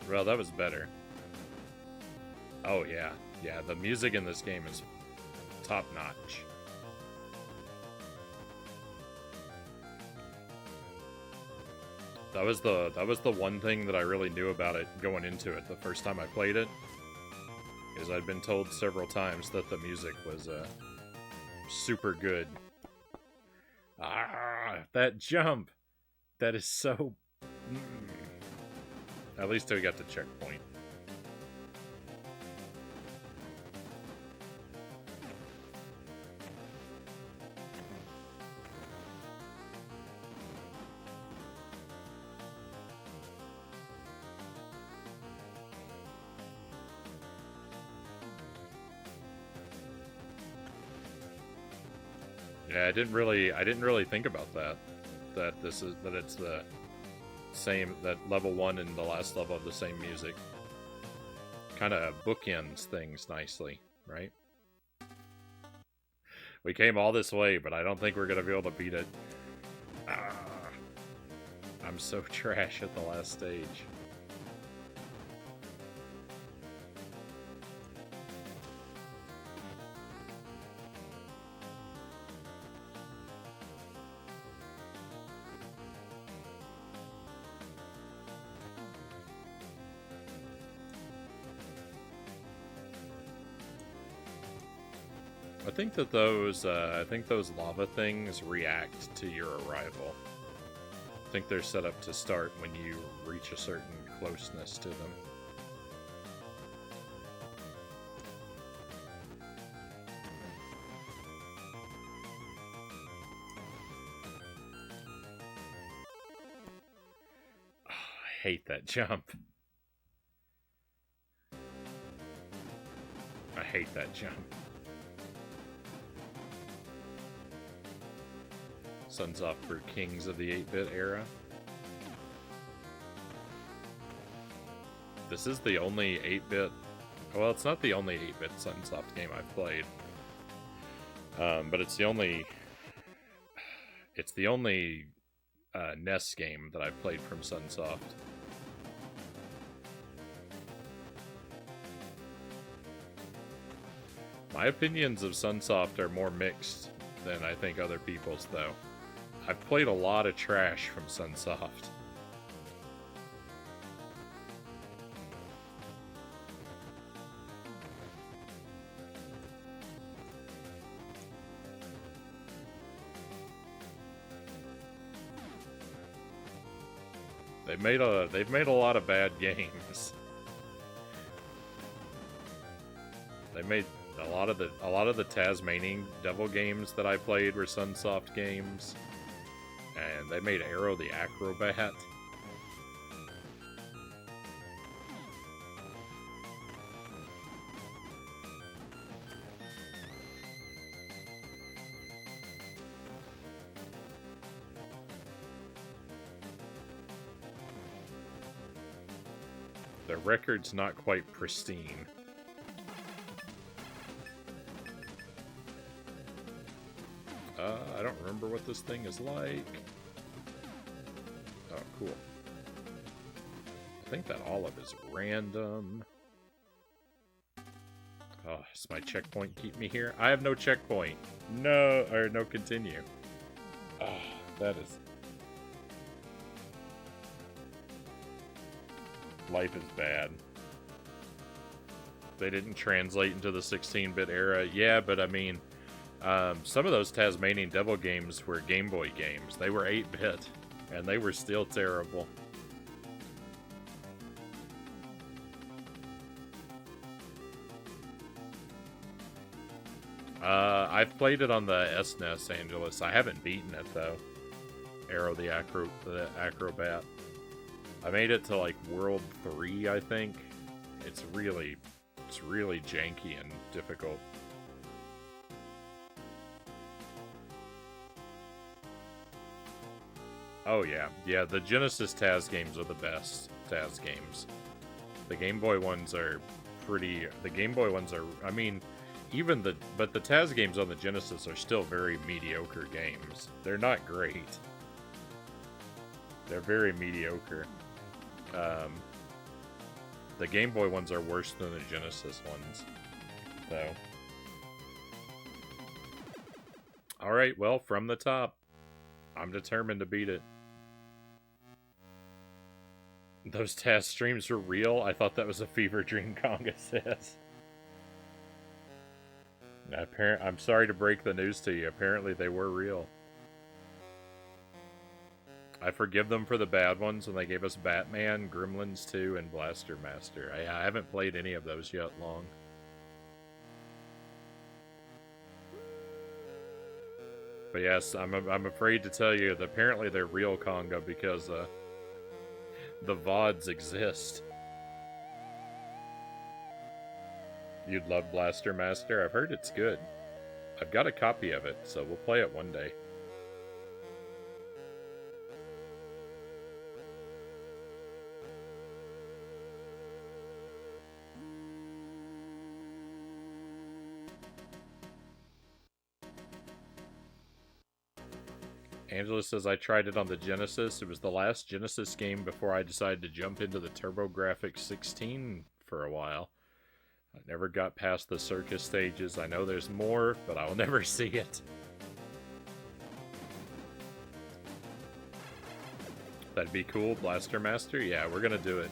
Well, that was better. Oh yeah. Yeah, the music in this game is top notch. That was the one thing that I really knew about it going into it the first time I played it. Is I'd been told several times that the music was super good. Ah, that jump! That is so... At least we got the checkpoint. Yeah, I didn't really think about that. That it's the same, that level 1 and the last level of the same music. Kind of bookends things nicely, right? We came all this way, but I don't think we're gonna be able to beat it. Ah, I'm so trash at the last stage. I think those lava things react to your arrival. I think they're set up to start when you reach a certain closeness to them. Oh, I hate that jump. I hate that jump. Sunsoft for kings of the 8-bit era. This is the only 8-bit... Well, it's not the only 8-bit Sunsoft game I've played. But it's the only... It's the only NES game that I've played from Sunsoft. My opinions of Sunsoft are more mixed than I think other people's, though. I've played a lot of trash from Sunsoft. They've made a lot of bad games. They made a lot of the Tasmanian Devil games that I played were Sunsoft games. And they made Arrow the Acrobat. The record's not quite pristine. I don't remember what this thing is like. Oh, cool. I think that olive is random. Oh, does my checkpoint keep me here? I have no checkpoint. No, or no continue. Ah, that is... Life is bad. They didn't translate into the 16-bit era. Yeah, but I mean... some of those Tasmanian Devil games were Game Boy games. They were 8-bit, and they were still terrible. I've played it on the SNES, Angelus. I haven't beaten it, though. Arrow the Acrobat. I made it to, like, World 3, I think. It's really janky and difficult. Oh yeah, yeah. The Genesis Taz games are the best Taz games. The Game Boy ones are pretty. The Game Boy ones are. I mean, but the Taz games on the Genesis are still very mediocre games. They're not great. They're very mediocre. The Game Boy ones are worse than the Genesis ones, though. All right. Well, from the top, I'm determined to beat it. Those Taz streams were real? I thought that was a fever dream, Conga says. I'm sorry to break the news to you. Apparently they were real. I forgive them for the bad ones when they gave us Batman, Gremlins 2, and Blaster Master. I haven't played any of those yet long. But yes, I'm afraid to tell you that apparently they're real, Conga, because the VODs exist. You'd love Blaster Master? I've heard it's good. I've got a copy of it, so we'll play it one day. Angela says, I tried it on the Genesis. It was the last Genesis game before I decided to jump into the TurboGrafx 16 for a while. I never got past the circus stages. I know there's more, but I'll never see it. That'd be cool, Blaster Master. Yeah, we're gonna do it.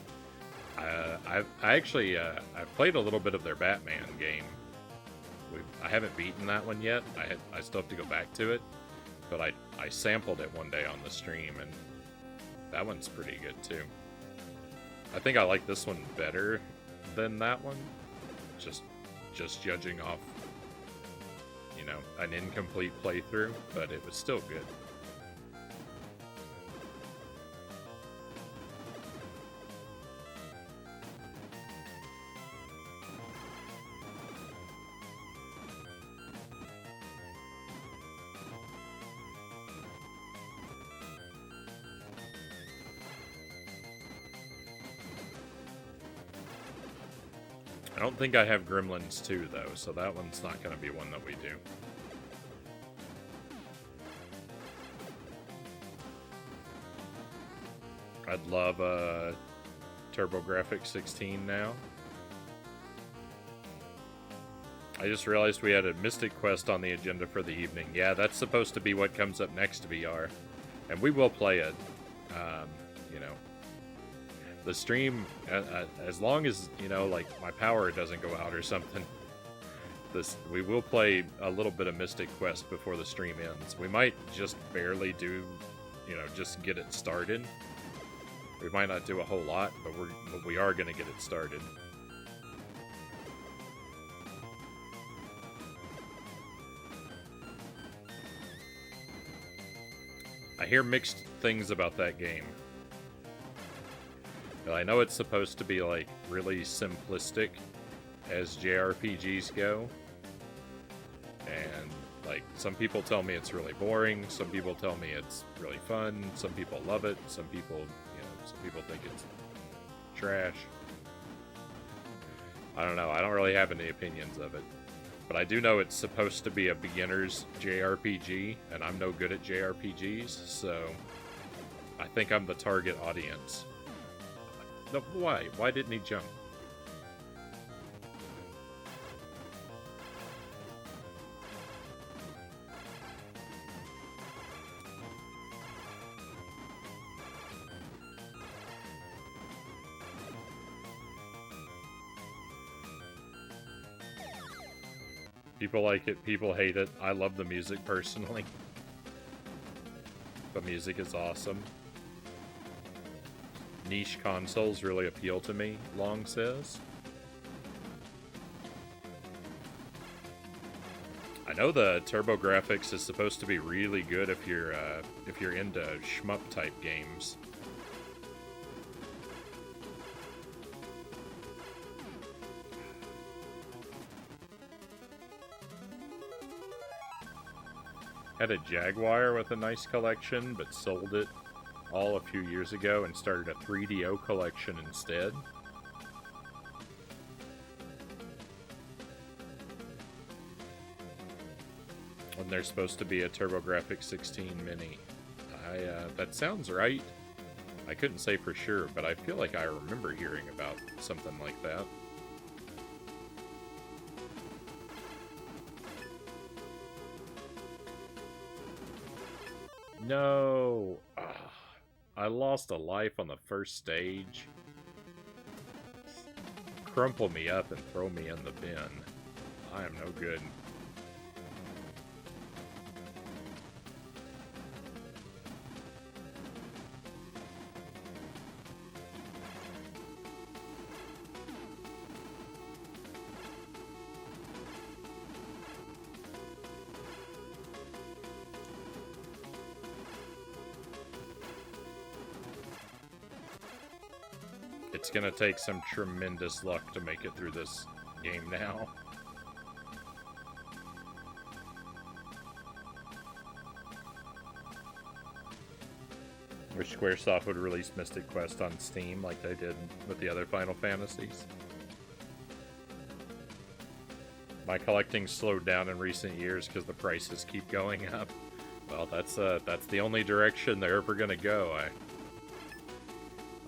I actually I've played a little bit of their Batman game. I haven't beaten that one yet. I still have to go back to it. But I sampled it one day on the stream, and that one's pretty good too. I think I like this one better than that one. Just judging off, you know, an incomplete playthrough, but it was still good. I don't think I have Gremlins 2, though, so that one's not going to be one that we do. I'd love a TurboGrafx 16 now. I just realized we had a Mystic Quest on the agenda for the evening. Yeah, that's supposed to be what comes up next to VR. And we will play it, you know. The stream, as long as, you know, like, my power doesn't go out or something, we will play a little bit of Mystic Quest before the stream ends. We might just barely do, you know, just get it started. We might not do a whole lot, but we are going to get it started. I hear mixed things about that game. I know it's supposed to be, like, really simplistic as JRPGs go. And, like, some people tell me it's really boring, some people tell me it's really fun, some people love it, some people, you know, some people think it's trash. I don't know, I don't really have any opinions of it. But I do know it's supposed to be a beginner's JRPG, and I'm no good at JRPGs, so I think I'm the target audience. No, why? Why didn't he jump? People like it, people hate it. I love the music personally. The music is awesome. Niche consoles really appeal to me, Long says. I know the TurboGrafx is supposed to be really good if you're into shmup type games. Had a Jaguar with a nice collection, but sold it all a few years ago and started a 3DO collection instead. And there's supposed to be a TurboGrafx 16 Mini. That sounds right. I couldn't say for sure, but I feel like I remember hearing about something like that. No! I lost a life on the first stage. Crumple me up and throw me in the bin. I am no good. It's gonna take some tremendous luck to make it through this game now. Wish Squaresoft would release Mystic Quest on Steam like they did with the other Final Fantasies. My collecting slowed down in recent years because the prices keep going up. Well, that's the only direction they're ever gonna go.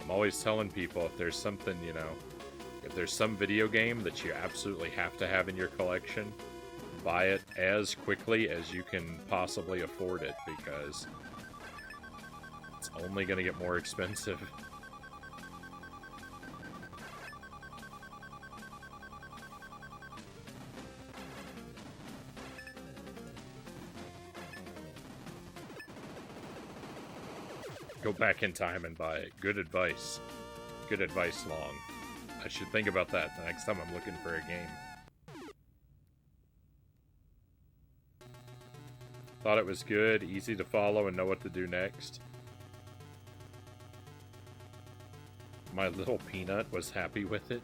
I'm always telling people if there's something, you know, if there's some video game that you absolutely have to have in your collection, buy it as quickly as you can possibly afford it, because it's only going to get more expensive. Go back in time and buy it. Good advice. Good advice, Long. I should think about that the next time I'm looking for a game. Thought it was good, easy to follow, and know what to do next. My little peanut was happy with it.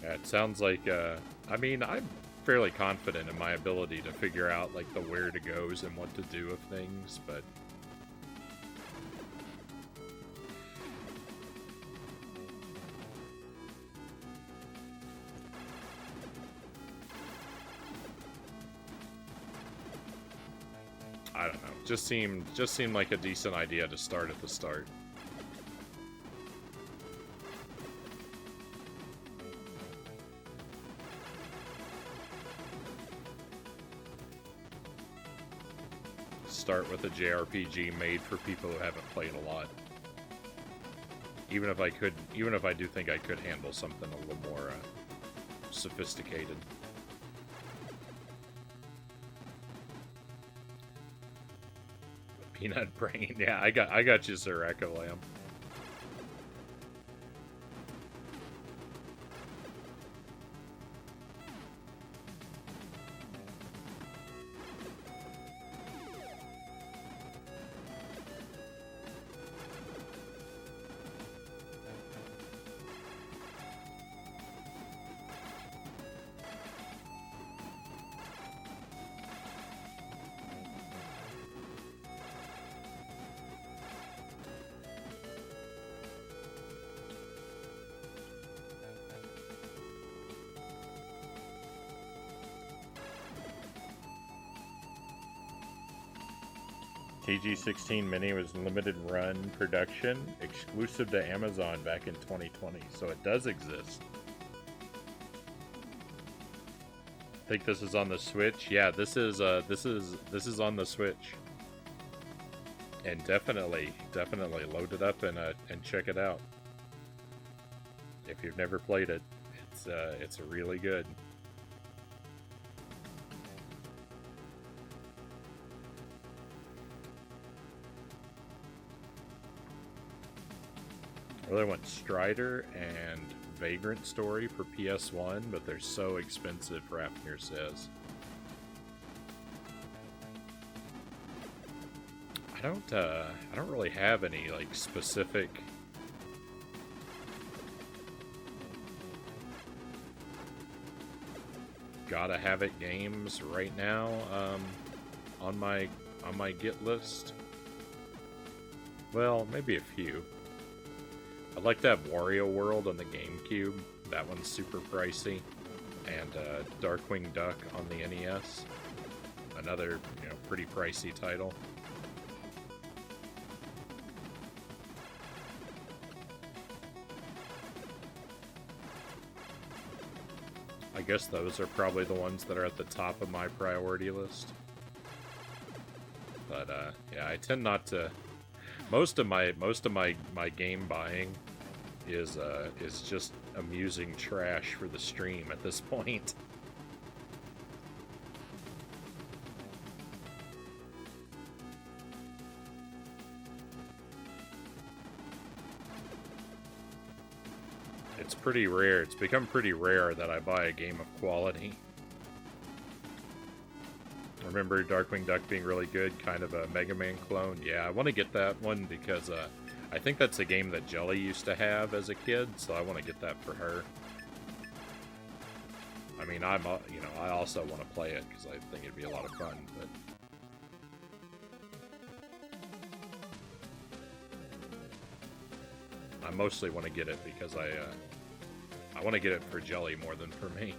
Yeah, it sounds like, I mean, I'm fairly confident in my ability to figure out, like, the where to goes and what to do of things, but... I don't know. Just seemed like a decent idea to start at the start. Start with a JRPG made for people who haven't played a lot. Even if I do think I could handle something a little more sophisticated. Peanut brain, yeah, I got you, Sir Echo Lamb. TG16 Mini was limited run production, exclusive to Amazon back in 2020, so it does exist. I think this is on the Switch. Yeah, this is on the Switch, and definitely load it up and check it out. If you've never played it, it's really good. I really want Strider and Vagrant Story for PS1, but they're so expensive, Rapnir says. I don't really have any, like, specific... gotta have it games right now, on my get list. Well, maybe a few. I'd like to have Wario World on the GameCube. That one's super pricey. And Darkwing Duck on the NES. Another, pretty pricey title. I guess those are probably the ones that are at the top of my priority list. But yeah, I tend not to. Most of my game buying is just amusing trash for the stream at this point. It's pretty rare. It's become pretty rare that I buy a game of quality. Remember Darkwing Duck being really good, kind of a Mega Man clone? Yeah, I want to get that one because I think that's a game that Jelly used to have as a kid, so I want to get that for her. I mean, I also want to play it because I think it'd be a lot of fun, but... I mostly want to get it because I want to get it for Jelly more than for me.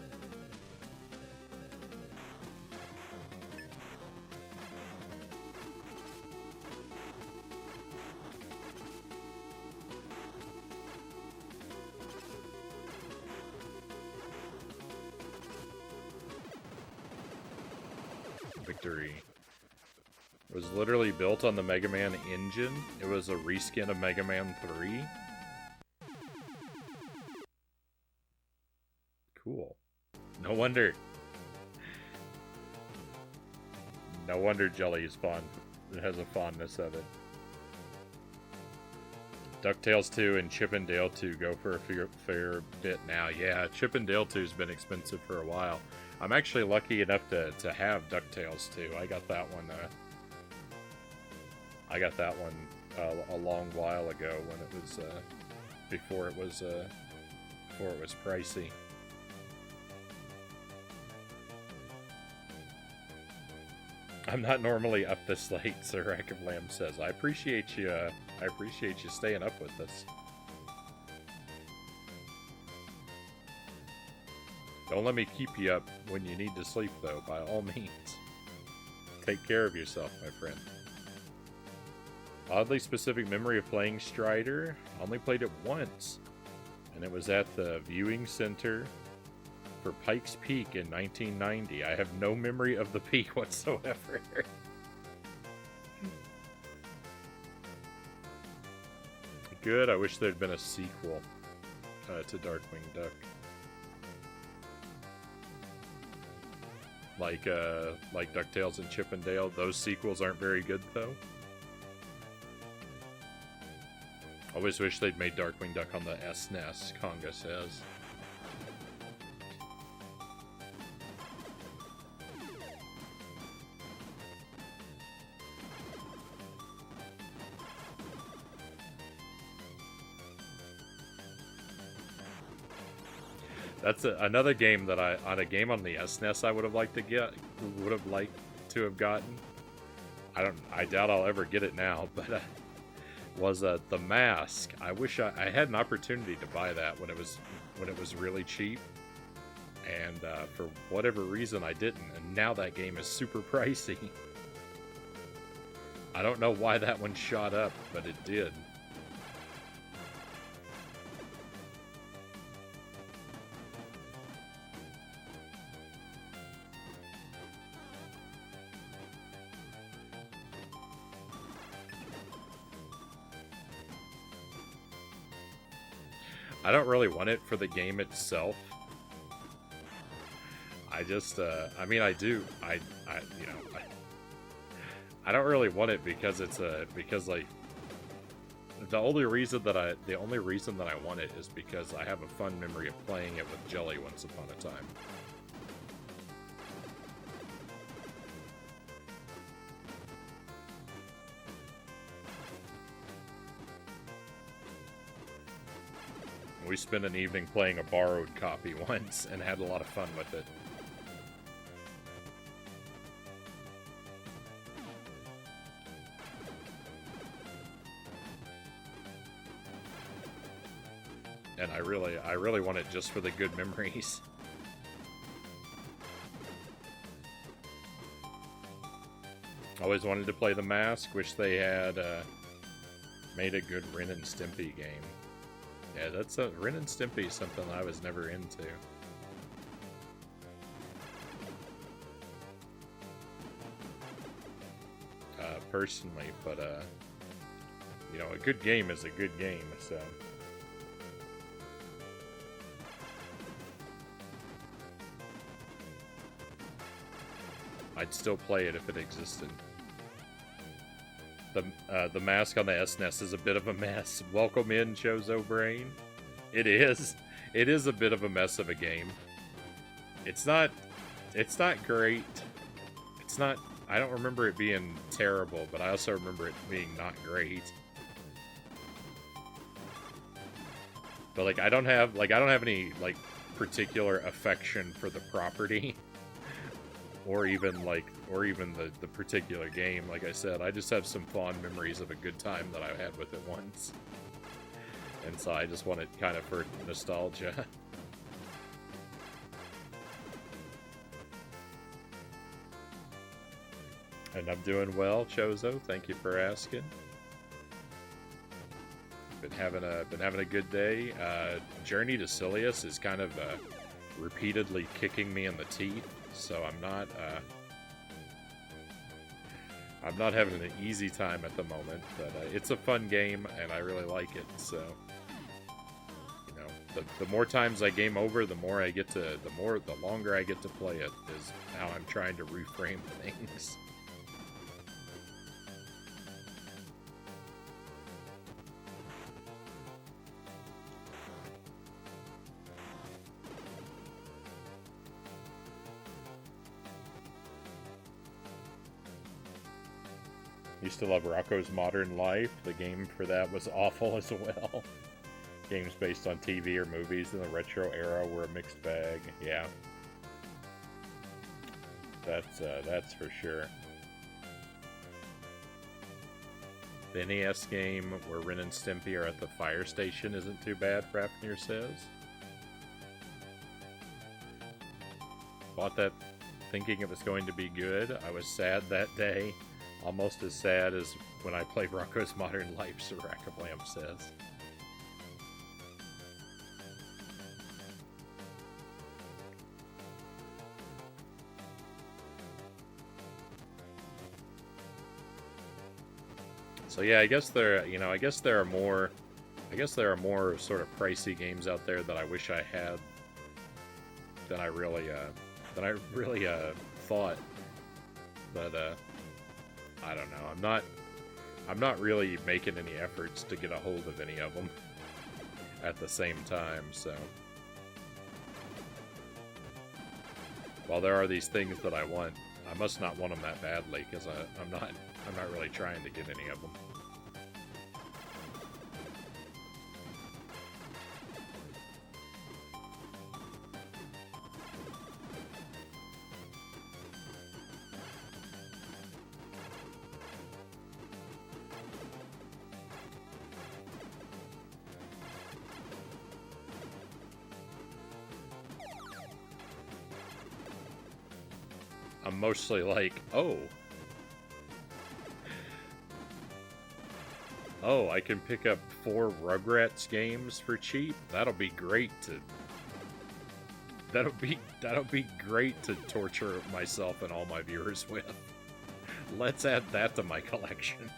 Victory. It was literally built on the Mega Man engine. It was a reskin of Mega Man 3. Cool. No wonder. No wonder Jelly is fond. It has a fondness of it. DuckTales 2 and Chip and Dale 2 go for a fair bit now. Yeah, Chip and Dale 2's been expensive for a while. I'm actually lucky enough to have DuckTales 2. I got that one. A long while ago when it was before it was pricey. I'm not normally up this late, Sir Rack of Lamb says. I appreciate you staying up with us. Don't let me keep you up when you need to sleep, though, by all means. Take care of yourself, my friend. Oddly specific memory of playing Strider. I only played it once, and it was at the viewing center for Pikes Peak in 1990. I have no memory of the peak whatsoever. Good. I wish there'd been a sequel to Darkwing Duck. Like DuckTales and Chip and Dale. Those sequels aren't very good, though. Always wish they'd made Darkwing Duck on the SNES, Conga says. That's another game that on a game on the SNES I would have liked to have gotten. I doubt I'll ever get it now, but was The Mask. I wish I had an opportunity to buy that when it was really cheap, and for whatever reason I didn't, and now that game is super pricey. I don't know why that one shot up, but it did. I don't really want it for the game itself. I just, I mean, I do. I don't really want it because because like the only reason that I want it is because I have a fun memory of playing it with Jelly once upon a time. We spent an evening playing a borrowed copy once and had a lot of fun with it. And I really want it just for the good memories. Always wanted to play The Mask. Wish they had made a good Ren and Stimpy game. Yeah, that's Ren and Stimpy is something I was never into. Personally, but you know, a good game is a good game, so. I'd still play it if it existed. The Mask on the SNES is a bit of a mess. Welcome in, Chozo Brain. It is. It is a bit of a mess of a game. It's not great. It's not. I don't remember it being terrible, but I also remember it being not great. But like I don't have any like particular affection for the property or even the particular game. Like I said, I just have some fond memories of a good time that I had with it once. And so I just want it kind of for nostalgia. And I'm doing well, Chozo. Thank you for asking. Been having a good day. Journey to Silius is kind of repeatedly kicking me in the teeth, so I'm not having an easy time at the moment. But it's a fun game, and I really like it. So you know, the more times I game over, the longer I get to play it. Is how I'm trying to reframe things. Used to love Rocco's Modern Life. The game for that was awful as well. Games based on TV or movies in the retro era were a mixed bag. Yeah. That's for sure. The NES game where Ren and Stimpy are at the fire station isn't too bad, Rafnir says. Bought that thinking it was going to be good. I was sad that day. Almost as sad as when I play Rocco's Modern Life, Sarakablam says. So yeah, I guess there are more sort of pricey games out there that I wish I had than I really thought. But I don't know. I'm not really making any efforts to get a hold of any of them at the same time. So while there are these things that I want, I must not want them that badly because I'm not really trying to get any of them. I'm mostly like, oh, I can pick up 4 Rugrats games for cheap. That'll be great to torture myself and all my viewers with. Let's add that to my collection.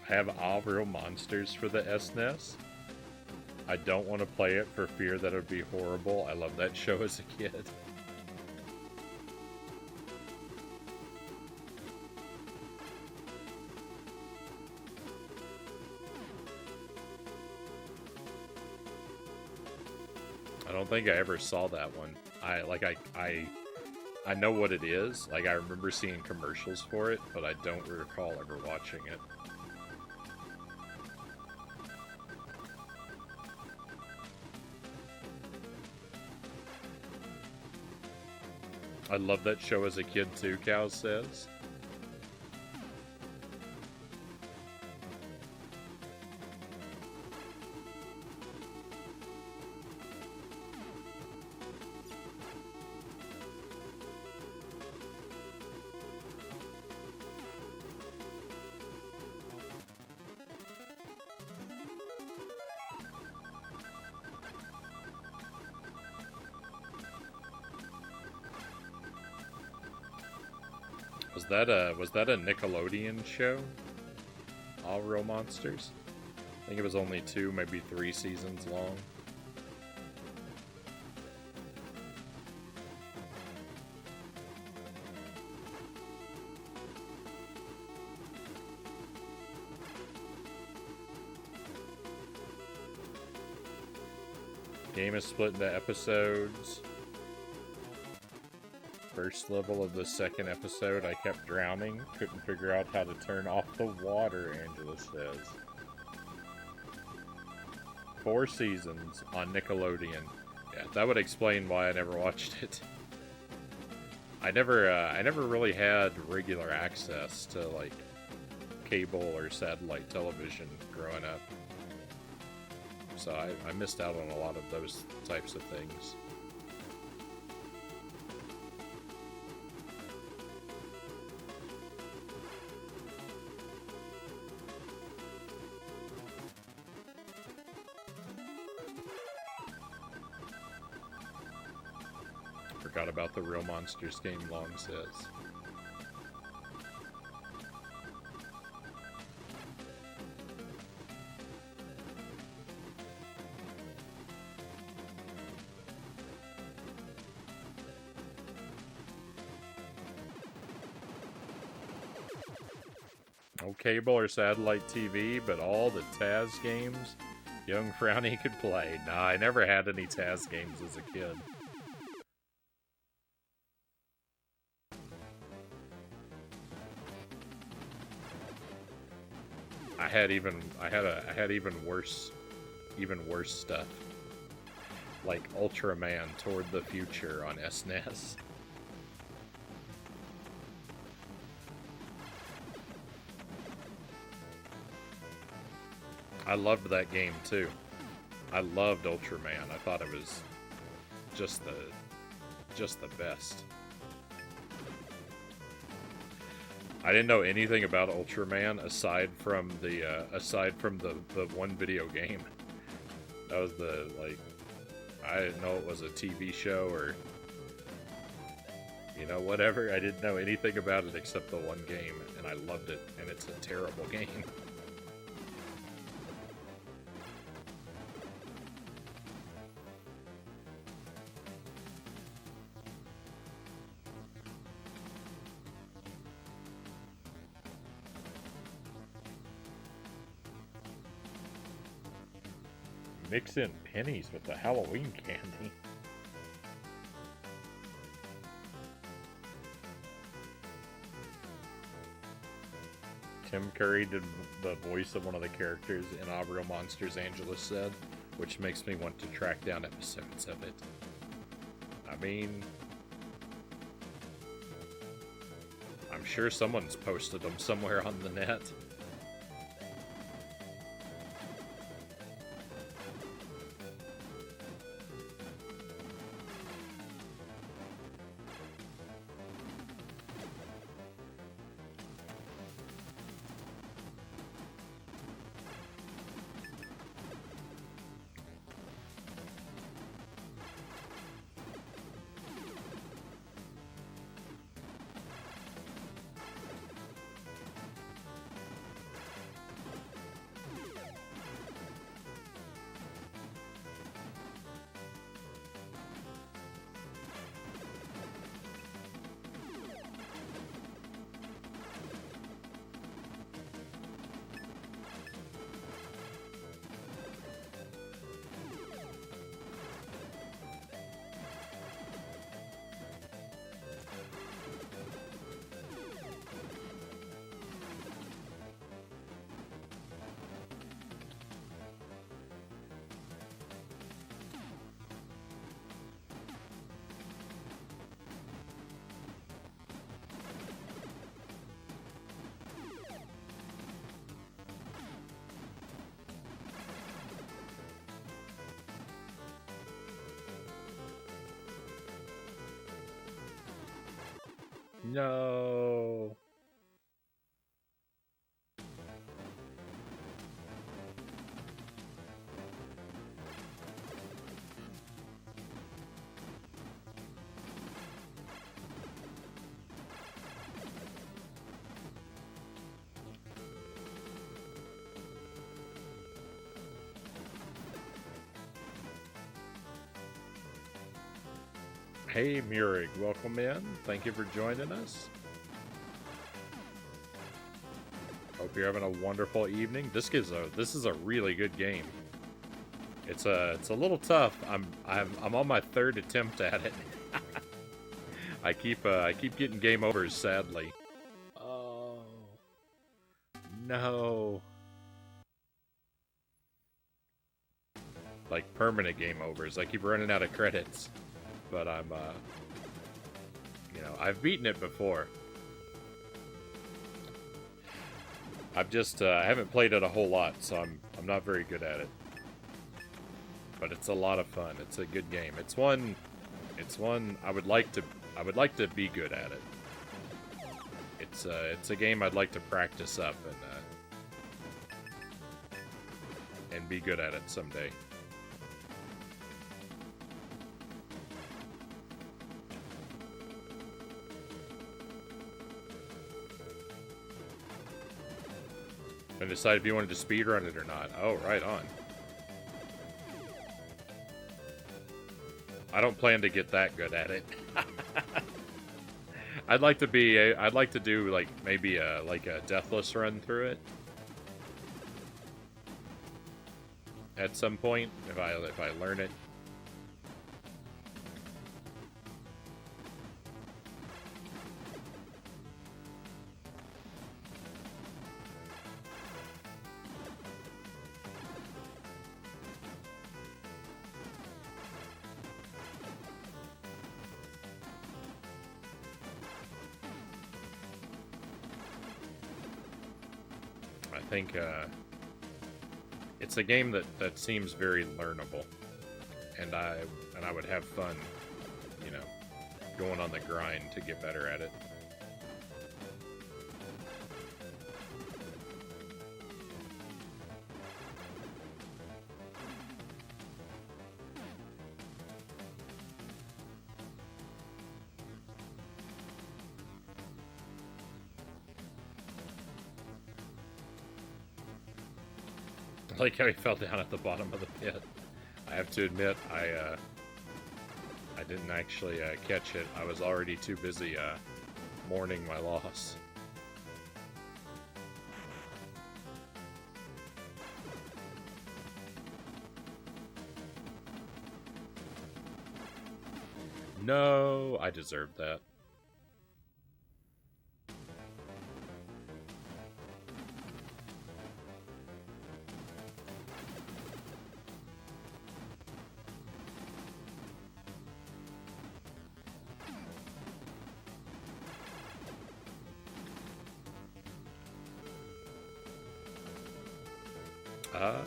Have All Real Monsters for the SNES. I don't want to play it for fear that it would be horrible. I loved that show as a kid. I don't think I ever saw that one. I know what it is. Like, I remember seeing commercials for it, but I don't recall ever watching it. I loved that show as a kid too, Cow says. Was that a Nickelodeon show? All Real Monsters? I think it was only 2, maybe 3 seasons long. Game is split into episodes. First level of the second episode, I kept drowning. Couldn't figure out how to turn off the water, Angela says. 4 seasons on Nickelodeon. Yeah, that would explain why I never watched it. I never really had regular access to, like, cable or satellite television growing up. So I missed out on a lot of those types of things. Forgot about the Real Monsters game, Long says. No cable or satellite TV, but all the Taz games young Frownie could play. Nah, I never had any Taz games as a kid. I had even worse stuff. Like Ultraman Toward the Future on SNES. I loved that game too. I loved Ultraman. I thought it was just the best. I didn't know anything about Ultraman aside from the one video game. That was the, like, I didn't know it was a TV show or, you know, whatever. I didn't know anything about it except the one game, and I loved it, and it's a terrible game. Mix in pennies with the Halloween candy. Tim Curry did the voice of one of the characters in Real Monsters, Angela said, which makes me want to track down episodes of it. I mean, I'm sure someone's posted them somewhere on the net. No. Hey Murig, welcome in. Thank you for joining us. Hope you're having a wonderful evening. This is a really good game. It's a little tough. I'm on my third attempt at it. I keep getting game overs, sadly. Oh no! Like permanent game overs. I keep running out of credits, but I've beaten it before. I haven't played it a whole lot, so I'm not very good at it. But it's a lot of fun. It's a good game. It's one I would like to be good at it. It's a game I'd like to practice up and be good at it someday. And decide if you wanted to speedrun it or not. Oh, right on. I don't plan to get that good at it. I'd like to do like maybe a deathless run through it at some point if I learn it. I think it's a game that seems very learnable, and I would have fun, you know, going on the grind to get better at it. I like how he fell down at the bottom of the pit. I have to admit, I didn't actually catch it. I was already too busy mourning my loss. No, I deserved that.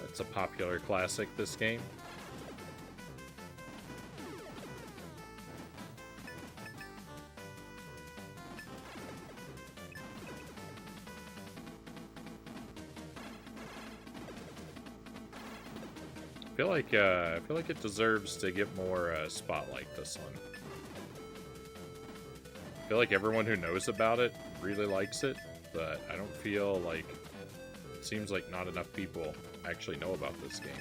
It's a popular classic, this game. I feel like it deserves to get more spotlight, this one. I feel like everyone who knows about it really likes it, but I don't feel like it seems like not enough people actually know about this game.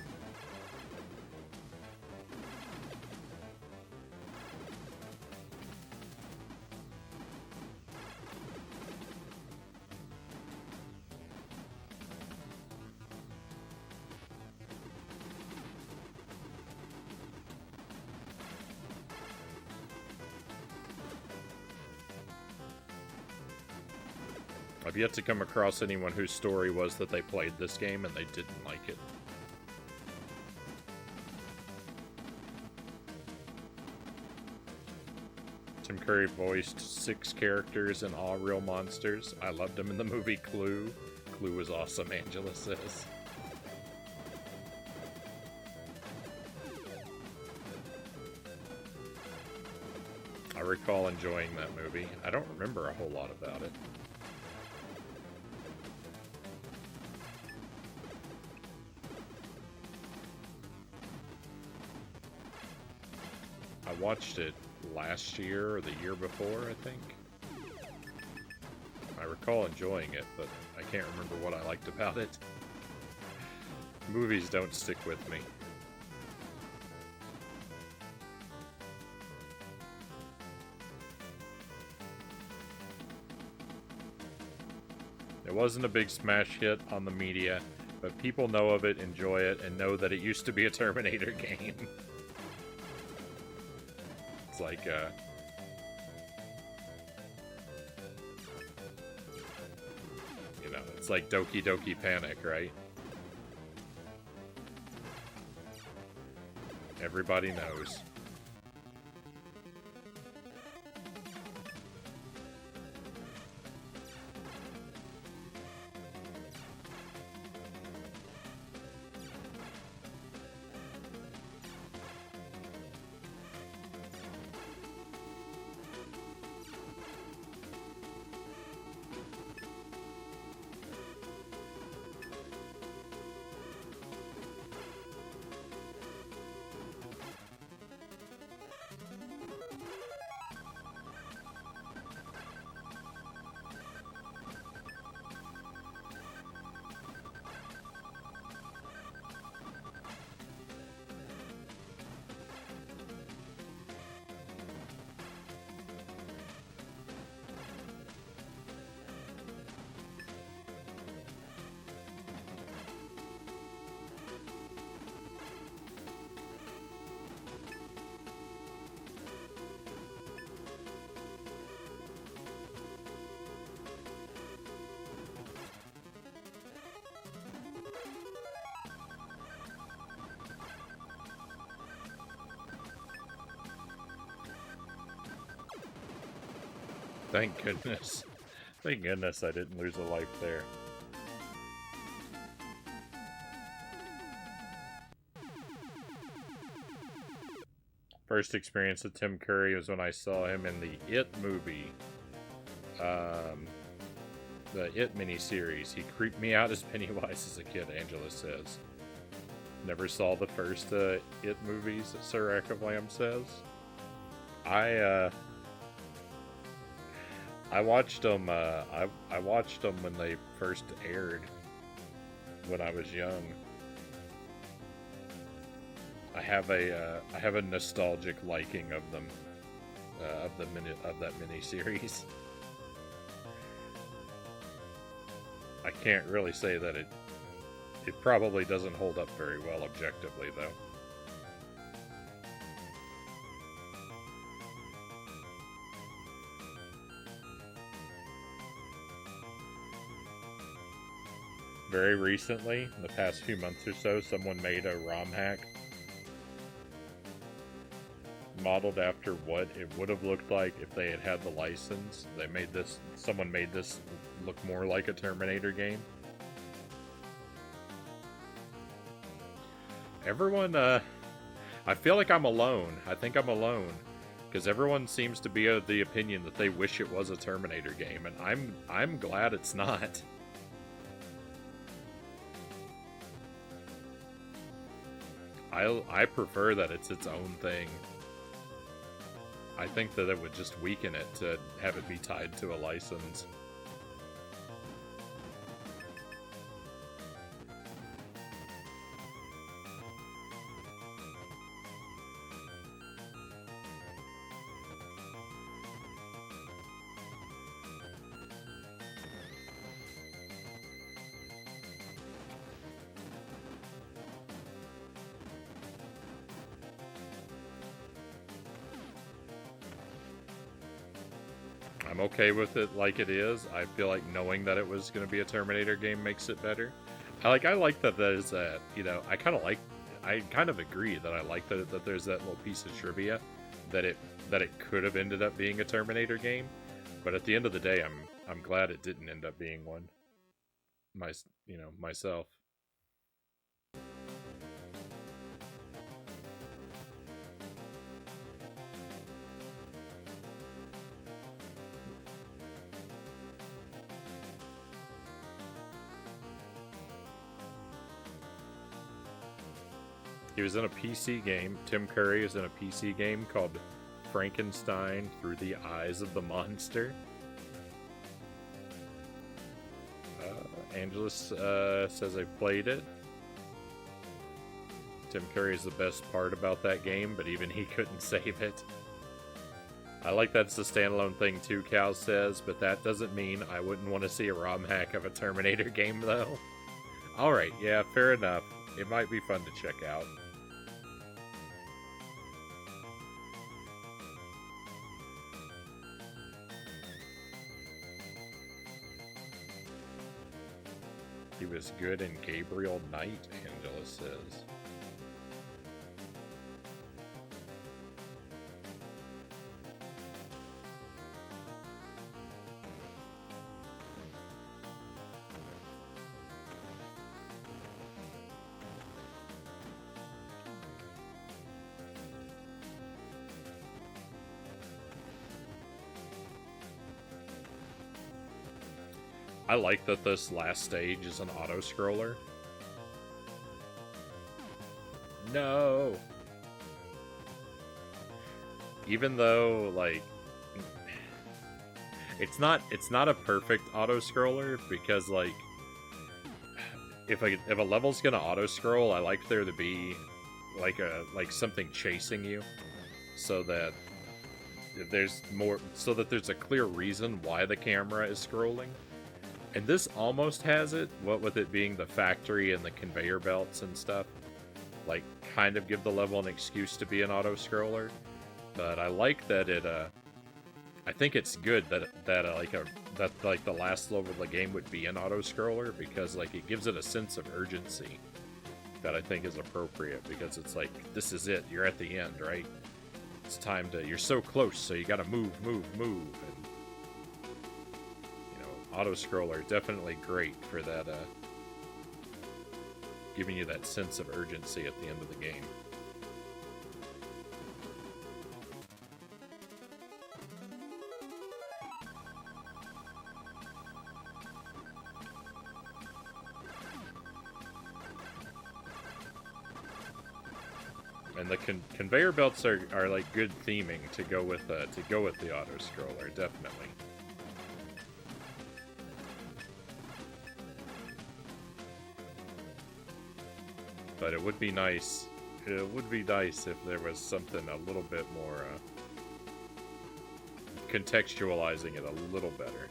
I've yet to come across anyone whose story was that they played this game and they didn't like it. Tim Curry voiced 6 characters in All Real Monsters. I loved him in the movie Clue. Clue was awesome, Angela says. I recall enjoying that movie. I don't remember a whole lot about it. I watched it last year or the year before, I think. I recall enjoying it, but I can't remember what I liked about it. Movies don't stick with me. It wasn't a big smash hit on the media, But people know of it, enjoy it, and know that it used to be a Terminator game. It's like, you know, it's like Doki Doki Panic, right? Everybody knows. Thank goodness. Thank goodness I didn't lose a life there. First experience with Tim Curry was when I saw him in the It movie. The It miniseries. He creeped me out as Pennywise as a kid, Angela says. Never saw the first It movies, Sir Eric of Lamb says. I watched them. I watched them when they first aired, when I was young. I have a nostalgic liking of them, of that miniseries. I can't really say that it probably doesn't hold up very well objectively, though. Very recently, in the past few months or so, someone made a ROM hack modeled after what it would have looked like if they had had the license. Someone made this look more like a Terminator game. Everyone, I feel like I'm alone. I think I'm alone. Because everyone seems to be of the opinion that they wish it was a Terminator game, and I'm glad it's not. I prefer that it's its own thing. I think that it would just weaken it to have it be tied to a license. I'm okay with it like it is. I feel like knowing that it was going to be a Terminator game makes it better. I like that there's that, you know, I kind of agree that I like that there's that little piece of trivia that it could have ended up being a Terminator game, but at the end of the day, I'm glad it didn't end up being one. Myself. He was in a PC game. Tim Curry is in a PC game called Frankenstein Through the Eyes of the Monster. Angelus says I played it. Tim Curry is the best part about that game, but even he couldn't save it. I like that's a standalone thing too, Cal says, but that doesn't mean I wouldn't want to see a ROM hack of a Terminator game, though. Alright, yeah, fair enough. It might be fun to check out. He was good in Gabriel Knight, Angela says. I like that this last stage is an auto-scroller. No! Even though, like, it's not a perfect auto-scroller, because, like, if a level's gonna auto-scroll, I like there to be like something chasing you, so that there's a clear reason why the camera is scrolling. And this almost has it, what with it being the factory and the conveyor belts and stuff. Like, kind of give the level an excuse to be an auto-scroller. But I like that it, I think it's good that the last level of the game would be an auto-scroller, because, like, it gives it a sense of urgency that I think is appropriate, because it's like, this is it, you're at the end, right? It's time to, you're so close, so you gotta move. And auto-scroller, definitely great for that, giving you that sense of urgency at the end of the game. And the conveyor belts are like good theming to go with the auto-scroller, definitely. But it would be nice. It would be nice if there was something a little bit more contextualizing it a little better.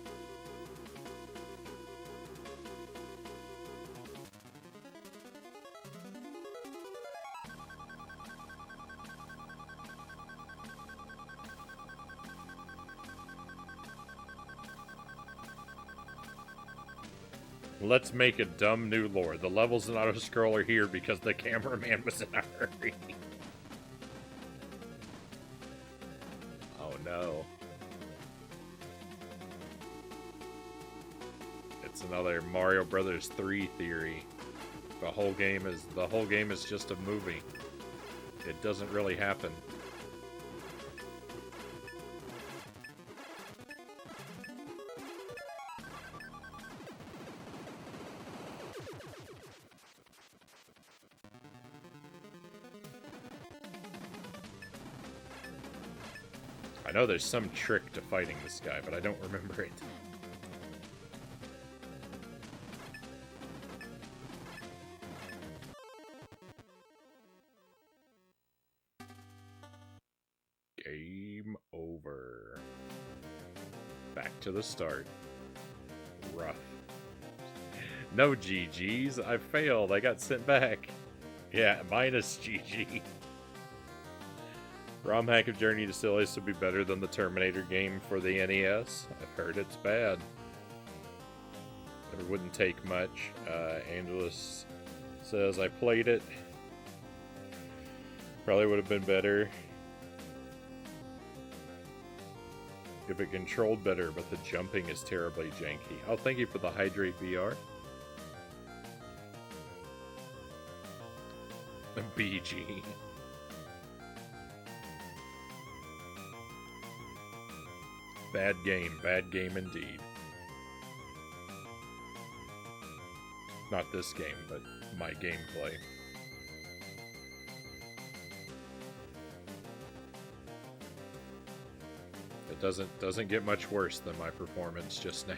Let's make a dumb new lore. The level's an auto-scroller here because the cameraman was in a hurry. Oh no. It's another Mario Brothers 3 theory. The whole game is just a movie. It doesn't really happen. I know there's some trick to fighting this guy, but I don't remember it. Game over. Back to the start. Rough. No GGs. I failed. I got sent back. Yeah, minus GG. ROM hack of Journey to Silius would be better than the Terminator game for the NES. I've heard it's bad. It wouldn't take much. Angelus says, I played it. Probably would have been better if it controlled better, but the jumping is terribly janky. Oh, thank you for the Hydrate VR. BG. Bad game indeed. Not this game, but my gameplay. It doesn't get much worse than my performance just now.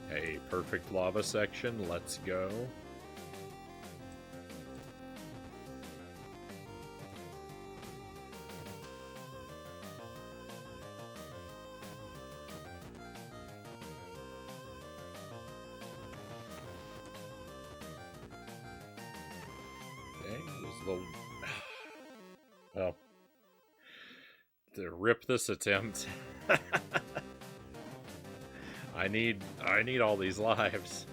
Hey, Perfect lava section. Let's go. Well, to rip this attempt. I need all these lives.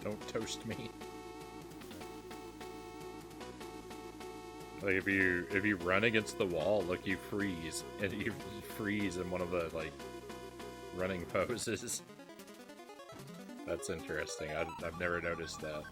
Don't toast me. Like if you run against the wall, look, you freeze, and you freeze in one of the like running poses. That's interesting. I've never noticed that.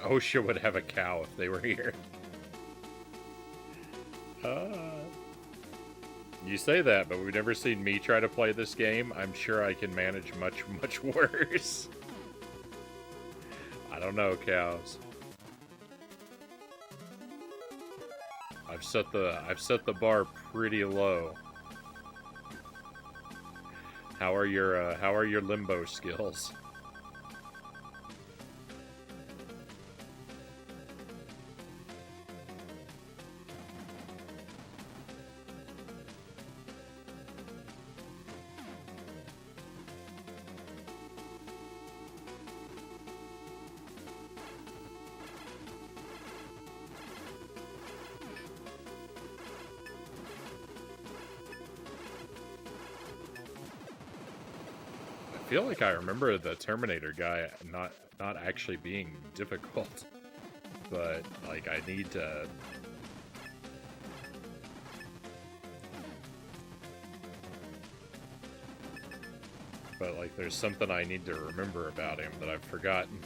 OSHA would have a cow if they were here. You say that, but we've never seen me try to play this game. I'm sure I can manage much, much worse. I don't know, cows. I've set the bar pretty low. How are your limbo skills? I feel like I remember the Terminator guy not actually being difficult, but like I need to. But like there's something I need to remember about him that I've forgotten.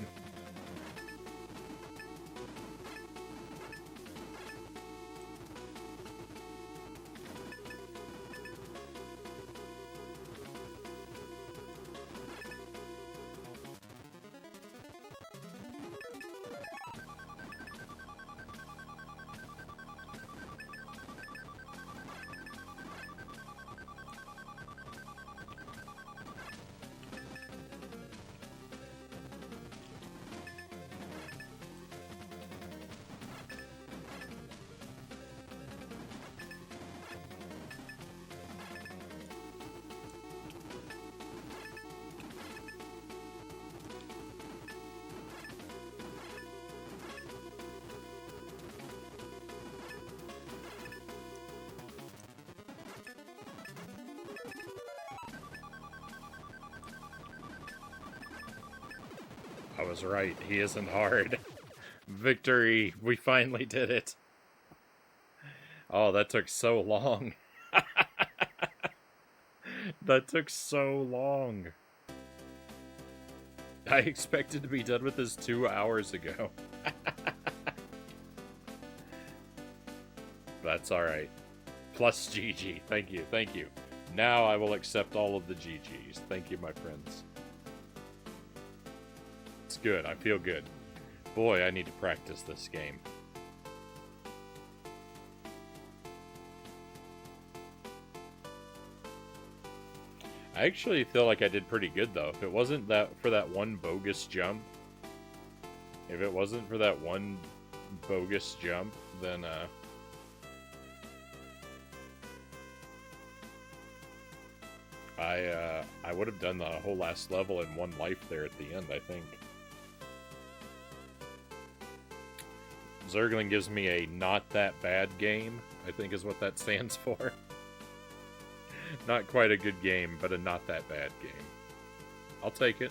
I was right. He isn't hard. Victory! We finally did it. Oh, that took so long. That took so long. I expected to be done with this 2 hours ago. That's alright. Plus GG. Thank you, thank you. Now I will accept all of the GGs. Thank you, my friends. It's good. I feel good. Boy, I need to practice this game. I actually feel like I did pretty good, though. If it wasn't that for that one bogus jump, then I would have done the whole last level in one life there at the end, I think. Zergling gives me a not that bad game, I think is what that stands for. Not quite a good game, but a not that bad game. I'll take it.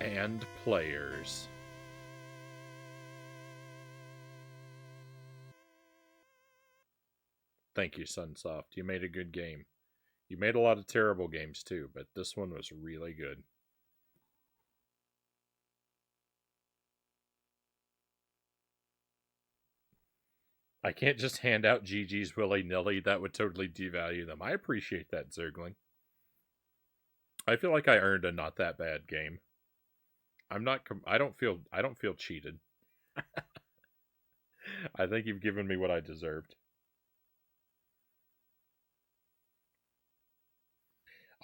And players. Thank you, Sunsoft. You made a good game. You made a lot of terrible games too, but this one was really good. I can't just hand out GGs willy-nilly. That would totally devalue them. I appreciate that, Zergling. I feel like I earned a not that bad game. I don't feel cheated. I think you've given me what I deserved.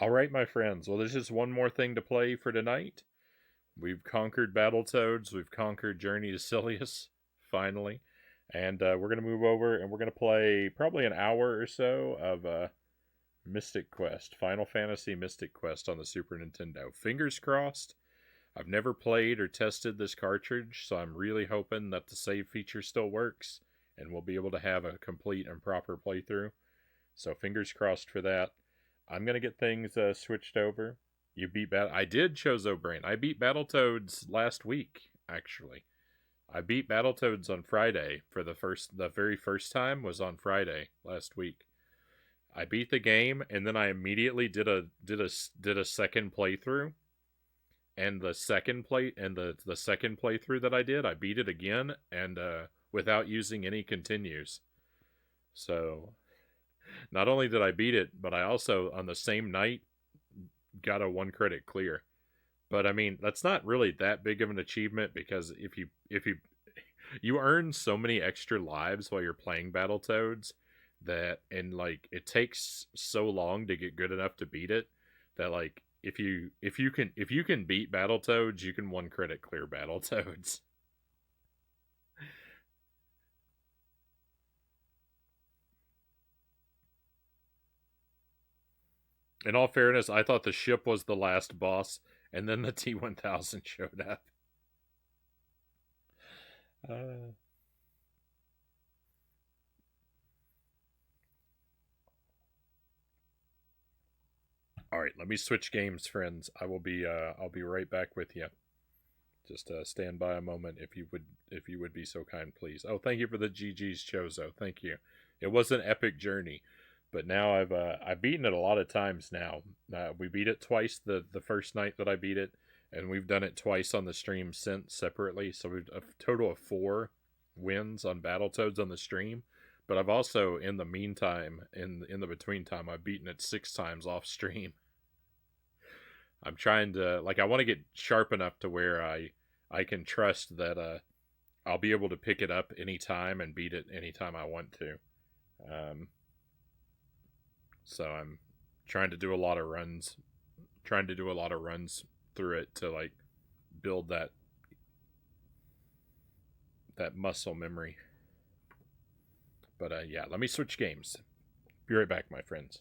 All right, my friends. Well, there's just one more thing to play for tonight. We've conquered Battletoads. We've conquered Journey to Silius, finally. And we're going to move over and we're going to play probably an hour or so of Mystic Quest, Final Fantasy Mystic Quest on the Super Nintendo. Fingers crossed. I've never played or tested this cartridge, so I'm really hoping that the save feature still works and we'll be able to have a complete and proper playthrough. So fingers crossed for that. I'm going to get things switched over. You beat I did, Chozo Brain. I beat Battletoads last week, actually. I beat Battletoads on Friday for the very first time was on Friday last week. I beat the game and then I immediately did a second playthrough. And the second playthrough that I did, I beat it again and without using any continues. So not only did I beat it, but I also on the same night got a 1 credit clear. But I mean, that's not really that big of an achievement because if you earn so many extra lives while you're playing Battletoads that and like it takes so long to get good enough to beat it that like if you can beat Battletoads, you can 1 credit clear Battletoads. In all fairness, I thought the ship was the last boss, and then the T-1000 showed up. All right, let me switch games, friends. I'll be right back with you. Just stand by a moment if you would be so kind, please. Oh, thank you for the GG's, Chozo. Thank you. It was an epic journey, but now I've beaten it a lot of times now. We beat it twice the first night that I beat it, and we've done it twice on the stream since separately. So we've a total of 4 wins on Battletoads on the stream. But I've also, in the meantime, in the between time, I've beaten it 6 times off stream. I'm trying to I want to get sharp enough to where I can trust that I'll be able to pick it up anytime and beat it anytime I want to. So I'm trying to do a lot of runs, through it to like build that muscle memory. But yeah, let me switch games. Be right back, my friends.